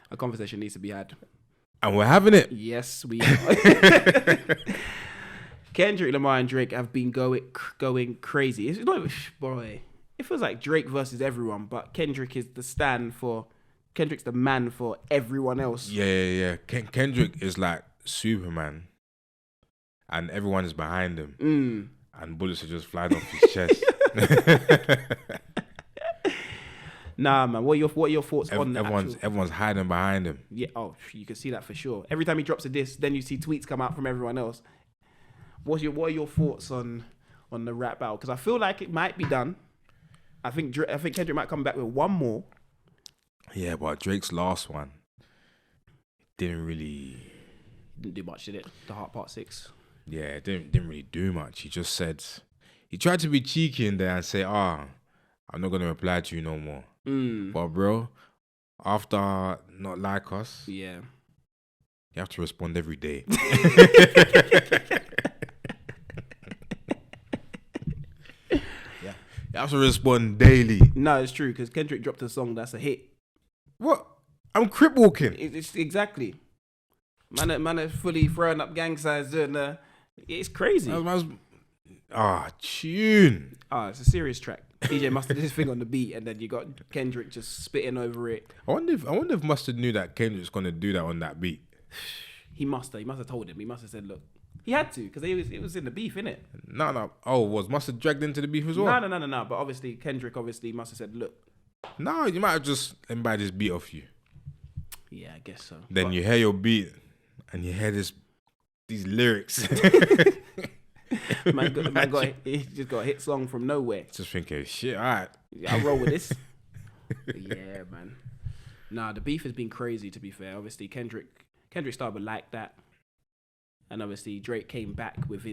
A conversation needs to be had. And we're having it. Yes, we are. Kendrick Lamar and Drake have been going crazy. It's not, boy. It feels like Drake versus everyone, but Kendrick is Kendrick's the man for everyone else. Yeah. Kendrick is like Superman, and everyone is behind him, and bullets are just flying off his chest. Nah, man. What are your thoughts on that? Everyone's hiding behind him. Yeah. Oh, you can see that for sure. Every time he drops a diss, then you see tweets come out from everyone else. What are your thoughts on the rap battle? Because I feel like it might be done. I think Kendrick might come back with one more. Yeah, but Drake's last one didn't do much, did it? The Heart Part 6. Yeah, it didn't really do much. He just said he tried to be cheeky in there and say, I'm not gonna reply to you no more. But bro, after not like us, yeah, you have to respond every day. You have to respond daily. No, it's true, because Kendrick dropped a song that's a hit. What? I'm crip walking. It's exactly. Man are fully throwing up gang signs doing it's crazy. Tune. It's a serious track. DJ Mustard did his thing on the beat, and then you got Kendrick just spitting over it. I wonder if Mustard knew that Kendrick's gonna do that on that beat. He must have told him. He must have said, look. He had to, because it was in the beef, innit? No. Oh, was Mustard dragged into the beef as well? No. But obviously, Kendrick must have said, look. No, you might have just let me buy this beat off you. Yeah, I guess so. Then you hear your beat, and you hear these lyrics. Man he just got a hit song from nowhere. Just thinking, shit, all right. I'll roll with this. Yeah, man. Nah, the beef has been crazy, to be fair. Obviously, Kendrick started with Like That. And obviously, Drake came back with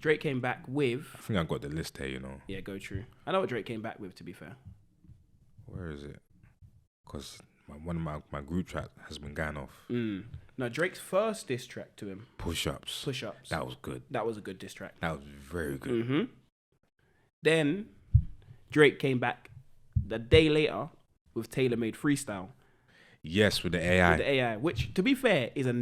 Drake came back with... I think I got the list here, you know. Yeah, go true. I know what Drake came back with, to be fair. Where is it? Because one of my group chat has been going off. No, Drake's first diss track to him. Push-ups. That was good. That was a good diss track. That was very good. Then, Drake came back the day later with Tailor Made Freestyle. Yes, with the AI. Which, to be fair, is a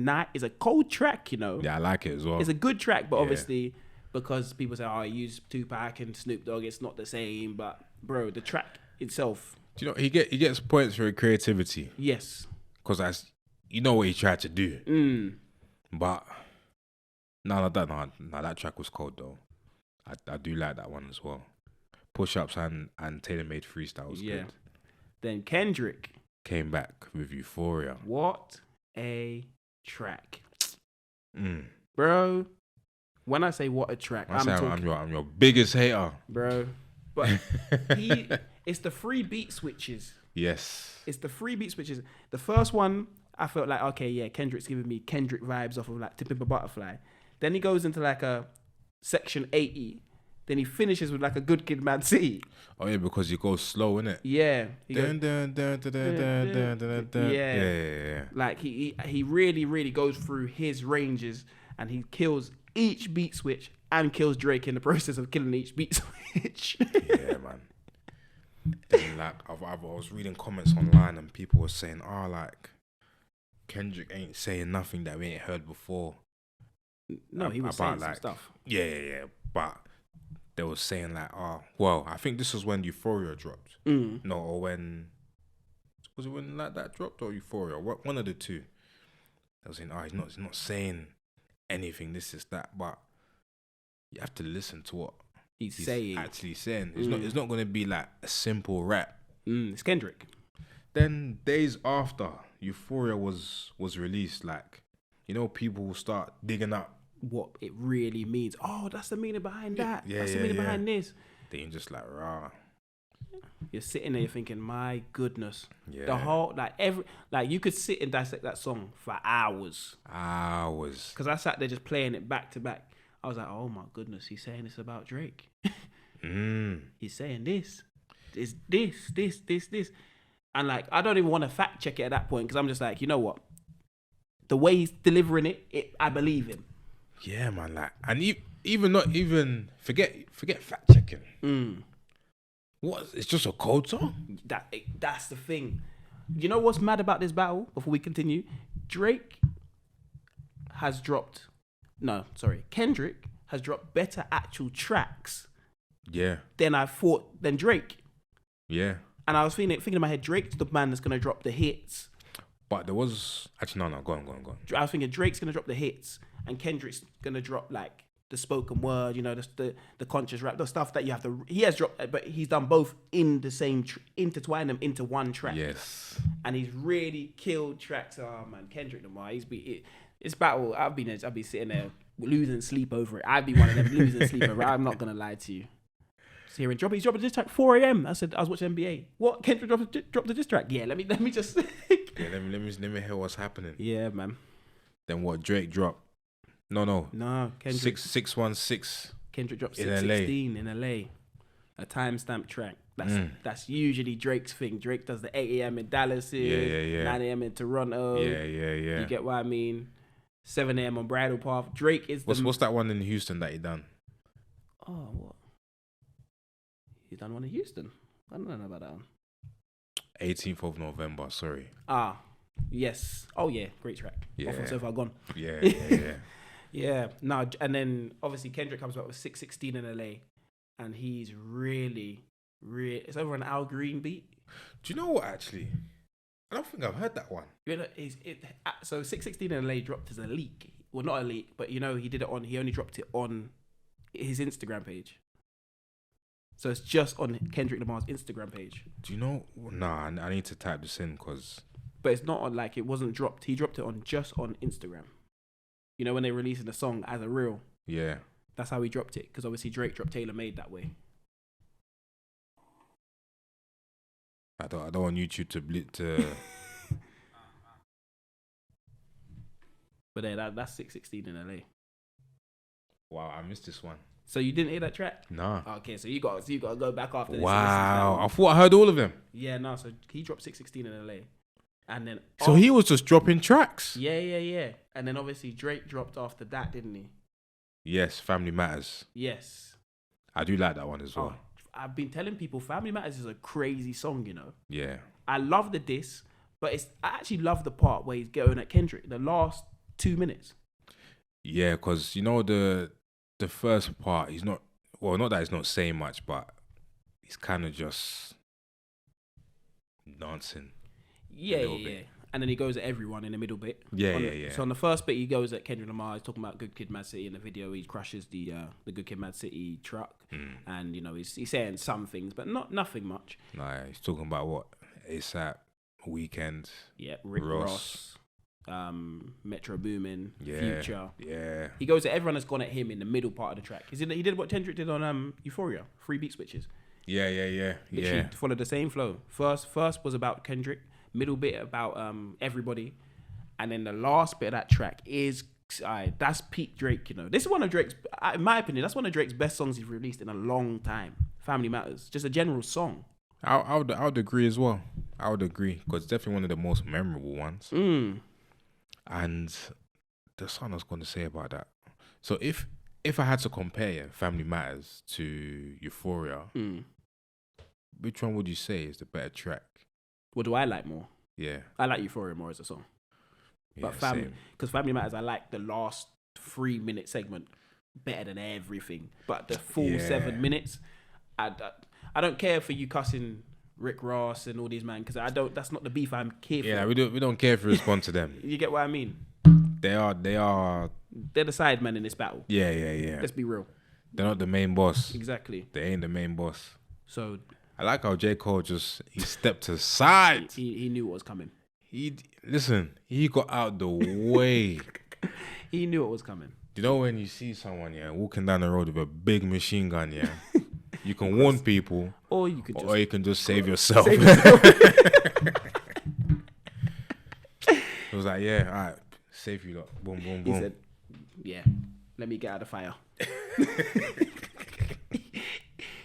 cold track, you know. Yeah, I like it as well. It's a good track, but obviously, because people say, I use Tupac and Snoop Dogg, it's not the same. But, bro, the track itself... Do you know, he gets points for creativity. Yes. Because you know what he tried to do. But, that track was cold, though. I do like that one as well. Push-ups and Tailor Made Freestyle was good. Then Kendrick... came back with Euphoria. What a track. Bro, when I say what a track, I'm your biggest hater. Bro, but it's the 3 beat switches. Yes. It's the 3 beat switches. The first one, I felt like, okay, yeah, Kendrick's giving me Kendrick vibes off of like To Pimp a Butterfly. Then he goes into like a section 80. Then he finishes with like a Good Kid, Mad City. Oh yeah, because he goes slow, innit? Yeah. Yeah. Like he really, really goes through his ranges, and he kills each beat switch and kills Drake in the process of killing each beat switch. Yeah, man. Then like I was reading comments online, and people were saying, like Kendrick ain't saying nothing that we ain't heard before. No, he was saying some stuff. Yeah. But they were saying like, I think this was when Euphoria dropped. No, or when was it when Like That dropped or Euphoria? One of the two. They were saying, he's not saying anything. This is that, but you have to listen to what He's saying. Actually saying. It's not gonna be like a simple rap. It's Kendrick. Then days after Euphoria was released, like, you know, people will start digging up what it really means. Oh, that's the meaning behind that. Yeah, that's the meaning behind this. Then you're just like, rah. You're sitting there, you're thinking, my goodness. Yeah. The whole, you could sit and dissect that song for hours. Because I sat there just playing it back to back. I was like, oh my goodness, he's saying this about Drake. He's saying this. It's this. And like, I don't even want to fact check it at that point because I'm just like, you know what? The way he's delivering it, I believe him. Yeah, man. Like, and forget fact checking. What? It's just a cold song. That's the thing. You know what's mad about this battle? Before we continue, Kendrick has dropped better actual tracks. Yeah. Than Drake. Yeah. And I was thinking in my head, Drake's the man that's gonna drop the hits. But there was actually no. Go on. I was thinking Drake's gonna drop the hits, and Kendrick's gonna drop like the spoken word, you know, the conscious rap, the stuff that you have to. He has dropped, but he's done both in the same, intertwine them into one track. Yes. And he's really killed tracks. Oh man, Kendrick Lamar. It's battle. I've been sitting there losing sleep over it. I'd be one of them losing sleep over it. I'm not gonna lie to you. Hearing he's dropping this track 4 a.m. I said I was watching NBA. What? Kendrick dropped the diss track? Yeah, let me just. Yeah, let me hear what's happening. Yeah, man. Then what? Drake dropped? No. Kendrick 616. Kendrick dropped 616 in LA. A timestamp track. That's usually Drake's thing. Drake does the 8 a.m. in Dallas, 9 a.m. in Toronto. Yeah. You get what I mean? 7 a.m. on Bridal Path. Drake is what's that one in Houston that he done? Oh, what? He's done one in Houston. I don't know about that one. 18th of November, sorry. Yes. Oh, yeah. Great track. Yeah. Often So Far Gone. Yeah. Yeah. No, and then obviously Kendrick comes back with 616 in LA. And he's really, it's over an Al Green beat. Do you know what, actually? I don't think I've heard that one. You know, so 616 in LA dropped as a leak. Well, not a leak, but you know, he only dropped it on his Instagram page. So it's just on Kendrick Lamar's Instagram page. Do you know? Nah, I need to type this in because. But it's not on, like, it wasn't dropped. He dropped it just on Instagram. You know, when they're releasing the song as a reel. Yeah. That's how he dropped it. Because obviously Drake dropped Tailor Made that way. I don't want YouTube to. But yeah, that's 616 in LA. Wow, I missed this one. So you didn't hear that track? Nah. Okay, so you got to go back after this. Wow, I thought I heard all of them. Yeah, no. So he dropped 616 in LA, and then he was just dropping tracks. Yeah. And then obviously Drake dropped after that, didn't he? Yes, Family Matters. Yes. I do like that one as well. I've been telling people Family Matters is a crazy song, you know. Yeah. I love the diss, but I actually love the part where he's going at Kendrick, the last 2 minutes. Yeah, because you know the first part, he's not that he's not saying much, but he's kind of just dancing. Yeah. And then he goes at everyone in the middle bit. Yeah. So on the first bit, he goes at Kendrick Lamar. He's talking about Good Kid, Mad City. In the video, he crushes the Good Kid, Mad City truck. And, you know, he's saying some things, but nothing much. Nah, he's talking about what? ASAP, Weekend. Yeah, Rick Ross. Metro Boomin, yeah, Future. Yeah. He goes at everyone that's gone at him in the middle part of the track. He did what Kendrick did on Euphoria, 3 beat switches. Yeah. Literally followed the same flow. First was about Kendrick, middle bit about everybody, and then the last bit of that track is that's peak Drake. You know, this is one of Drake's, in my opinion, that's one of Drake's best songs he's released in a long time. Family Matters, just a general song. I would agree as well. I would agree because it's definitely one of the most memorable ones. And the song I was going to say about that. So if I had to compare Family Matters to Euphoria, which one would you say is the better track? What do I like more? Yeah. I like Euphoria more as a song. Yeah, but Family Matters, I like the last 3 minute segment better than everything. But the full 7 minutes, I don't care for you cussing Rick Ross and all these man because that's not the beef I'm here for. Yeah, we don't care if you respond to them. You get what I mean? They're the side man in this battle. Yeah. Let's be real. They're not the main boss. Exactly. They ain't the main boss. So I like how J. Cole he stepped aside. he knew what was coming. He got out the way. He knew what was coming. You know when you see someone, walking down the road with a big machine gun, you can warn people, or you can just save yourself. It was like, all right, save you lot. Boom, boom, boom. He said, yeah, let me get out of the fire.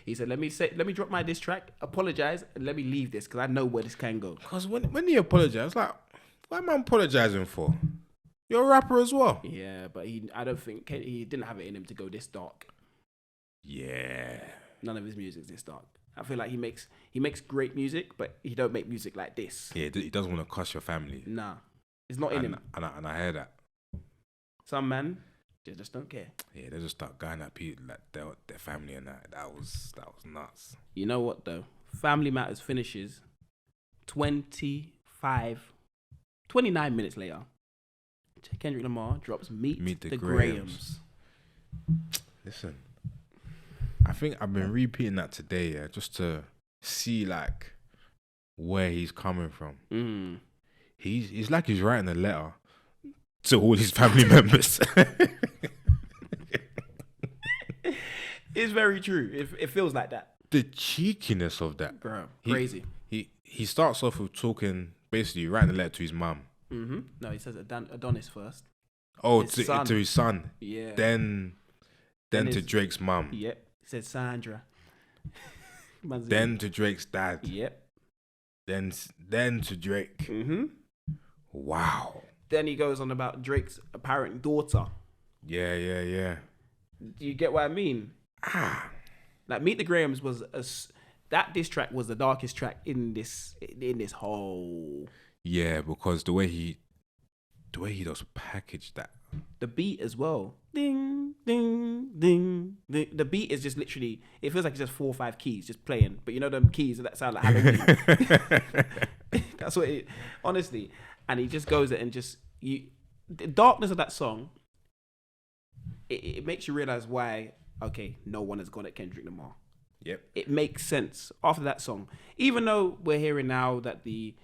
He said, let me drop my diss track, apologize, and let me leave this because I know where this can go. Because when he apologized, like, what am I apologizing for? You're a rapper as well. Yeah, but I don't think he didn't have it in him to go this dark. Yeah. None of his music's this dark. I feel like he makes great music, but he don't make music like this. Yeah, he doesn't want to cuss your family. Nah, it's not in him. And I hear that. Some man, they just don't care. Yeah, they just start going at people like their family and that. That was nuts. You know what though? Family Matters finishes 29 minutes later. Kendrick Lamar drops Meet the Grahams. Listen, I think I've been repeating that today, just to see like where he's coming from. He's like he's writing a letter to all his family members. It's very true. It feels like that. The cheekiness of that, bro, crazy. He starts off with talking, basically writing a letter to his mum. No, he says Adonis first. Oh, to his son. Yeah. Then to Drake's mum. Yep. He said Sandra. Then to Drake's dad. Yep. Then to Drake. Wow. Then he goes on about Drake's apparent daughter. Yeah. Do you get what I mean? Like Meet the Grahams was that diss track was the darkest track in this whole. Yeah, because the way he just packaged that. The beat as well. Ding, ding, ding, ding. The beat is just literally, it feels like it's just 4 or 5 keys just playing. But you know them keys that sound like Halloween. That's what it, honestly. And he just goes it and the darkness of that song, it makes you realize why, okay, no one has gone at Kendrick Lamar. Yep. It makes sense after that song. Even though we're hearing now that the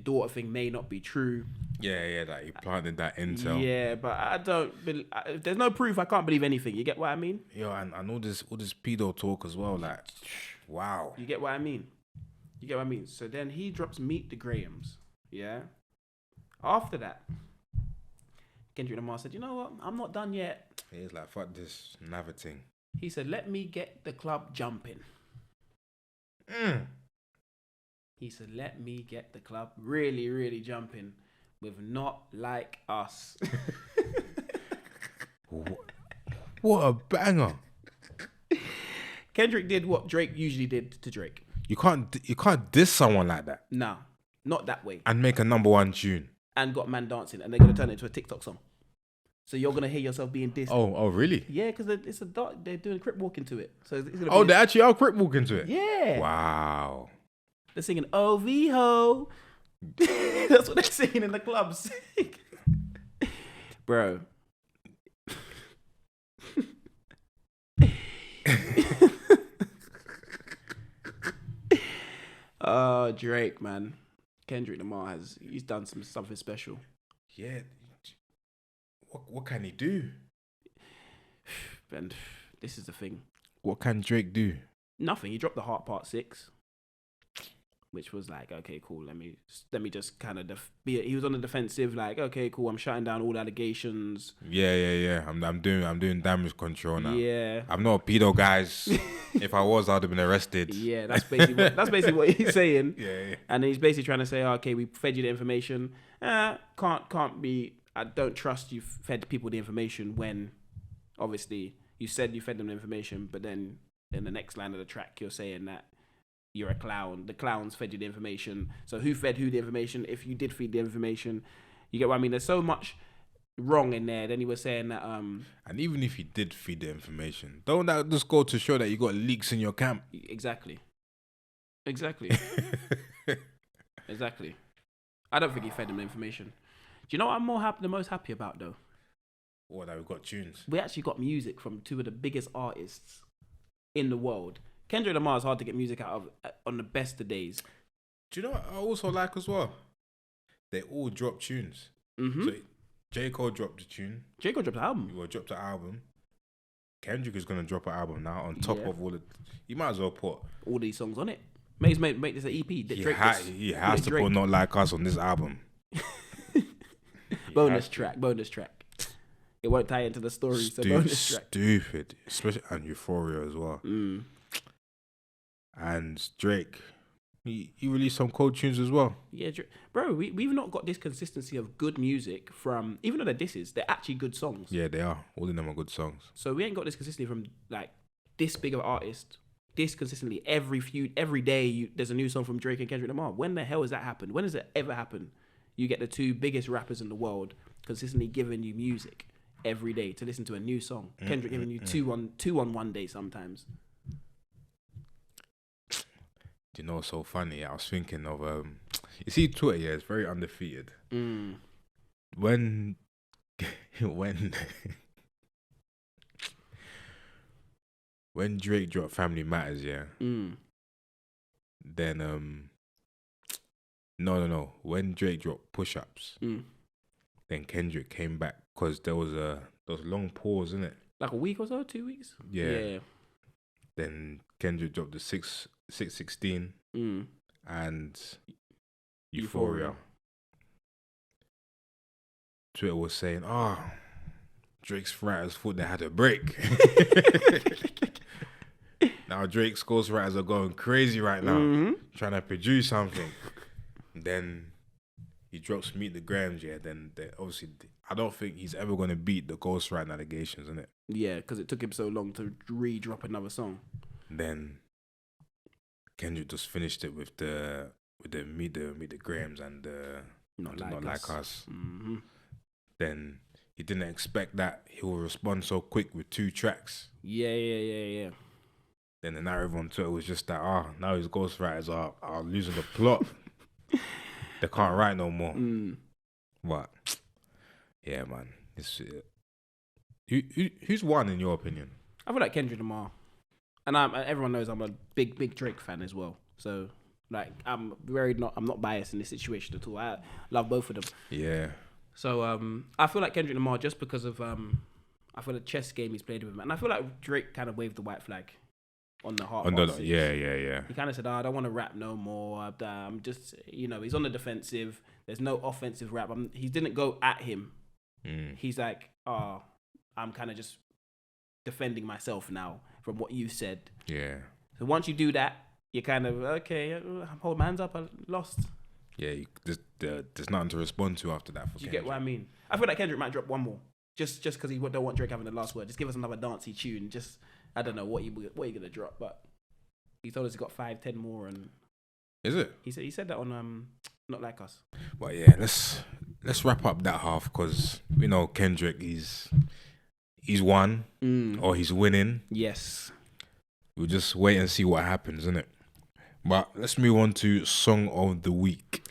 daughter thing may not be true. Yeah, that he planted that intel. Yeah, but I don't. If there's no proof, I can't believe anything. You get what I mean? Yo, and all this pedo talk as well. Like, wow. You get what I mean? So then he drops Meet the Grahams. Yeah. After that, Kendrick Lamar said, "You know what? I'm not done yet." He's like, "Fuck this another thing." He said, "Let me get the club jumping." He said, "Let me get the club really, really jumping with Not Like Us." What a banger! Kendrick did what Drake usually did to Drake. You can't diss someone like that. Nah, not that way. And make a #1 tune. And got man dancing, and they're gonna turn it into a TikTok song. So you're gonna hear yourself being dissed. Oh, really? Yeah, because it's a dark. They're doing crip walk into it. So it's gonna they actually are crip walking to it. Yeah. Wow. They're singing "OV Ho." That's what they're singing in the clubs, bro. Drake, man. Kendrick Lamar he's done something special. Yeah. What can he do? And this is the thing. What can Drake do? Nothing. He dropped the Heart Part 6, which was like, okay, cool. Let me just kind of he was on the defensive, like, okay, cool. I'm shutting down all allegations. Yeah. I'm doing damage control now. Yeah. I'm not a pedo, guys. If I was, I'd have been arrested. Yeah, that's basically what he's saying. Yeah. And he's basically trying to say, okay, we fed you the information. Can't be. I don't trust you fed people the information when, obviously, you said you fed them the information, but then in the next line of the track, you're saying that you're a clown. The clowns fed you the information. So who fed who the information? If you did feed the information, you get what I mean? There's so much wrong in there. Then he was saying that and even if you did feed the information, don't that just go to show that you got leaks in your camp? Exactly. Exactly. I don't think he fed them the information. Do you know what I'm the most happy about though? What, that we've got tunes? We actually got music from two of the biggest artists in the world. Kendrick Lamar is hard to get music out of on the best of days. Do you know what I also like as well? They all drop tunes. Mm-hmm. So J. Cole dropped the tune. J. Cole dropped the album. He will drop the album. Kendrick is going to drop an album now on top of all the... You might as well put... all these songs on it. Make this an EP. He has to put Not Like Us on this album. bonus track. It won't tie into the story, so bonus track. Stupid. Especially and Euphoria as well. Mm. And Drake, he released some cold tunes as well. Yeah, bro, we've not got this consistency of good music from, even though they're disses, they're actually good songs. Yeah, they are. All of them are good songs. So we ain't got this consistency from like this big of an artist, this consistently every day there's a new song from Drake and Kendrick Lamar. When the hell has that happened? When has it ever happened? You get the two biggest rappers in the world consistently giving you music every day to listen to a new song. Kendrick giving you two on one day sometimes. You know, what's so funny? I was thinking of you see Twitter, yeah, it's very undefeated. When Drake dropped Family Matters, yeah. Then no. When Drake dropped Push Ups, then Kendrick came back because there was a long pause, innit? Like a week or so, 2 weeks. Yeah. Then Kendrick dropped the 616 and Euphoria. Twitter was saying, Drake's writers thought they had a break. Now Drake's ghostwriters are going crazy right now, trying to produce something. Then he drops Meet the Grams, yeah. Then obviously, I don't think he's ever going to beat the ghostwriting allegations, innit? Yeah, because it took him so long to re-drop another song. Then Kendrick just finished it with the Meet the Grams and Not Like Us. Mm-hmm. Then he didn't expect that he will respond so quick with 2 tracks. Yeah. Then the narrative on Twitter was just that, now his ghostwriters are losing the plot. They can't write no more. But, yeah, man. It's, who's won in your opinion? I feel like Kendrick Lamar. And everyone knows I'm a big Drake fan as well. So, like, I'm not biased in this situation at all. I love both of them. Yeah. So, I feel like Kendrick Lamar just because of, I feel the chess game he's played with him. And I feel like Drake kind of waved the white flag on the heart. Yeah. He kind of said, I don't want to rap no more. I'm just, he's on the defensive. There's no offensive rap. He didn't go at him. He's like, I'm kind of just defending myself now from what you said. Yeah. So once you do that, you're kind of, okay, hold my hands up, I lost. Yeah, there's nothing to respond to after that. Do you get what I mean? I feel like Kendrick might drop one more. Just because he don't want Drake having the last word. Just give us another dancey tune. Just, I don't know what you going to drop, but he told us he got 5-10 more. And is it? He said that on Not Like Us. But yeah, let's wrap up that half because we know Kendrick, he's won or he's winning. Yes. We'll just wait and see what happens, innit? But let's move on to Song of the Week.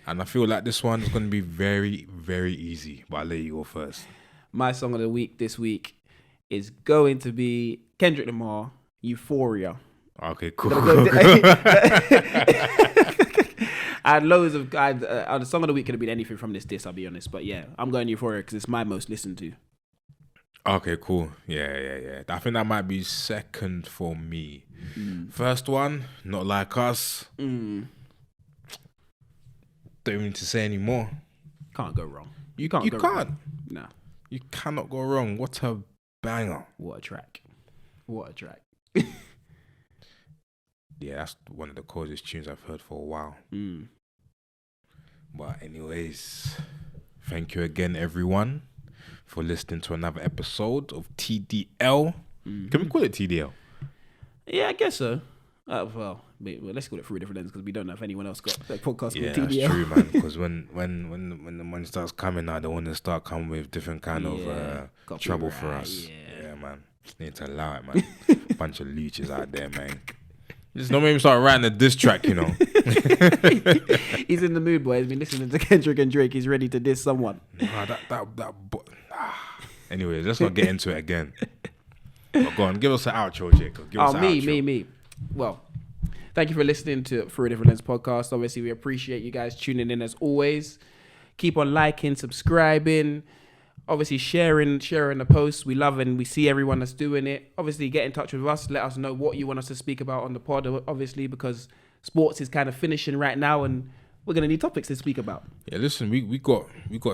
And I feel like this one is going to be very, very easy. But I'll let you go first. My Song of the Week this week is going to be Kendrick Lamar, Euphoria. Okay, cool. I had loads of guys. The Song of the Week could have been anything from this disc, I'll be honest. But yeah, I'm going Euphoria because it's my most listened to. Okay, cool. Yeah. I think that might be second for me. First one, Not Like Us. Don't even need to say any more. Can't go wrong. You can't. Wrong. Nah. You cannot go wrong. What a banger. What a track. Yeah, that's one of the coolest tunes I've heard for a while. But anyways, thank you again, everyone, for listening to another episode of TDL. Can we call it TDL? Yeah, I guess so. Well, let's call it through a different lens because we don't know if anyone else got a podcast called TDL. Yeah, that's true, man. Because when the money starts coming out, they want to start coming with different kind of trouble for us. Yeah, man. Need to allow it, man. Bunch of leeches out there, man. Just don't make him start writing a diss track, He's in the mood, boy. He's been listening to Kendrick and Drake. He's ready to diss someone. Nah, Anyway, let's not get into it again. But go on, give us an outro, Jacob. Give us an outro. Me. Well, thank you for listening to Through a Different Lens podcast. Obviously, we appreciate you guys tuning in as always. Keep on liking, subscribing, obviously sharing the posts. We love and we see everyone that's doing it. Obviously, get in touch with us. Let us know what you want us to speak about on the pod, obviously, because sports is kind of finishing right now and we're going to need topics to speak about. Yeah, listen, we got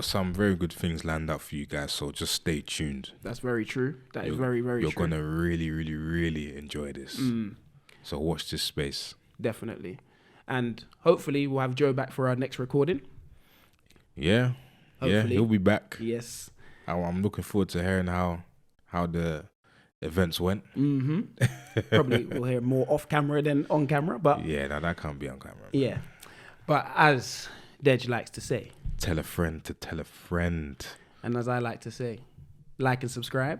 some very good things lined up for you guys, so just stay tuned. That's very true. That is very, very true. You're going to really, really, really enjoy this. So watch this space. Definitely. And hopefully we'll have Joe back for our next recording. Yeah. Hopefully. Yeah, he'll be back. Yes. I'm looking forward to hearing how the events went. Probably we'll hear more off camera than on camera, but yeah, no, that can't be on camera. Yeah. But as Dej likes to say, tell a friend to tell a friend. And as I like to say, like and subscribe.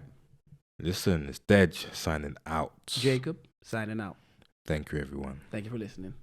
Listen, it's Dej signing out. Jacob signing out. Thank you, everyone. Thank you for listening.